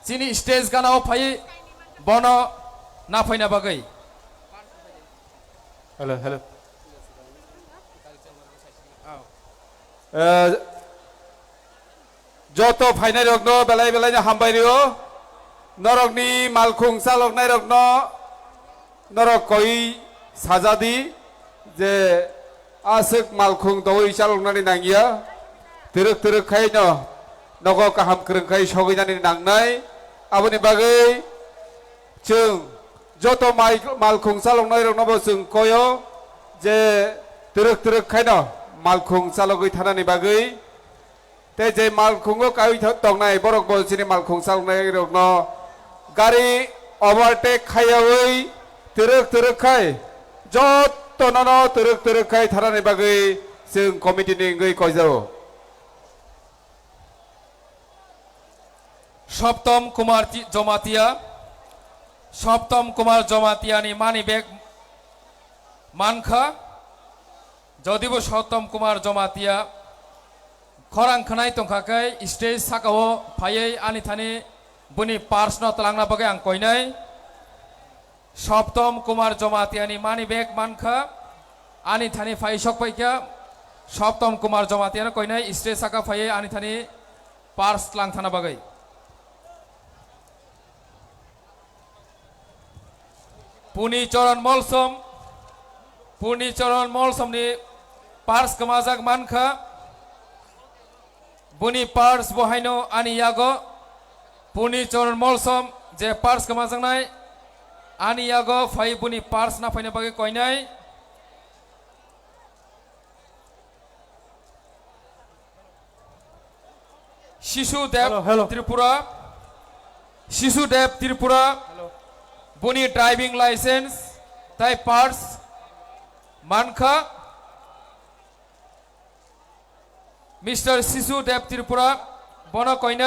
Chini stage ganao phai bono na phaina bagai. Hello, hello. Joto phainai rokno belai belai na hambai rio. Norokni malkhung salok nai rokno norok koi sajadi je asik malkhung doi salok nai nangia. Teruk teruk khai no nogo kaham kereng khai sogi nani nangnai. Aboni bagai chung joto malkhung salok nai rokno bo chung koyo je teruk teruk khai no malkhung salogoi thanani bagai. Te je malkhungo kai tong nai borok bol sini malkhung salok nai rokno gari overtake khayawai teruk teruk khai joto nono teruk teruk khai thanani bagai chung committee ni ngoi koijao. Soptom Kumar Jomatia. Soptom Kumar Jomatia ni mani bag mankha. Jodibo Soptom Kumar Jomatia. Khorang khanai tongkhakai stage sakao phayai ani thani buni parsno talangna bagai ang koinai. Soptom Kumar Jomatia ni mani bag mankha ani thani phai sok paikya. Soptom Kumar Jomatia na koinai stage saka phayai ani thani pars lang thana bagai. Puni Choron Molsom ni pars kamajak mankha. Buni pars bohaino ani yago. Puni Choron Molsom je pars kamajak nai ani yago phai buni pars na phaina bagai koinai. Shishu Dev Tripura. Shishu Dev Tripura. Buni driving license, tai parts, mankha, Mr. Shishu Dev Tripura, bono koina.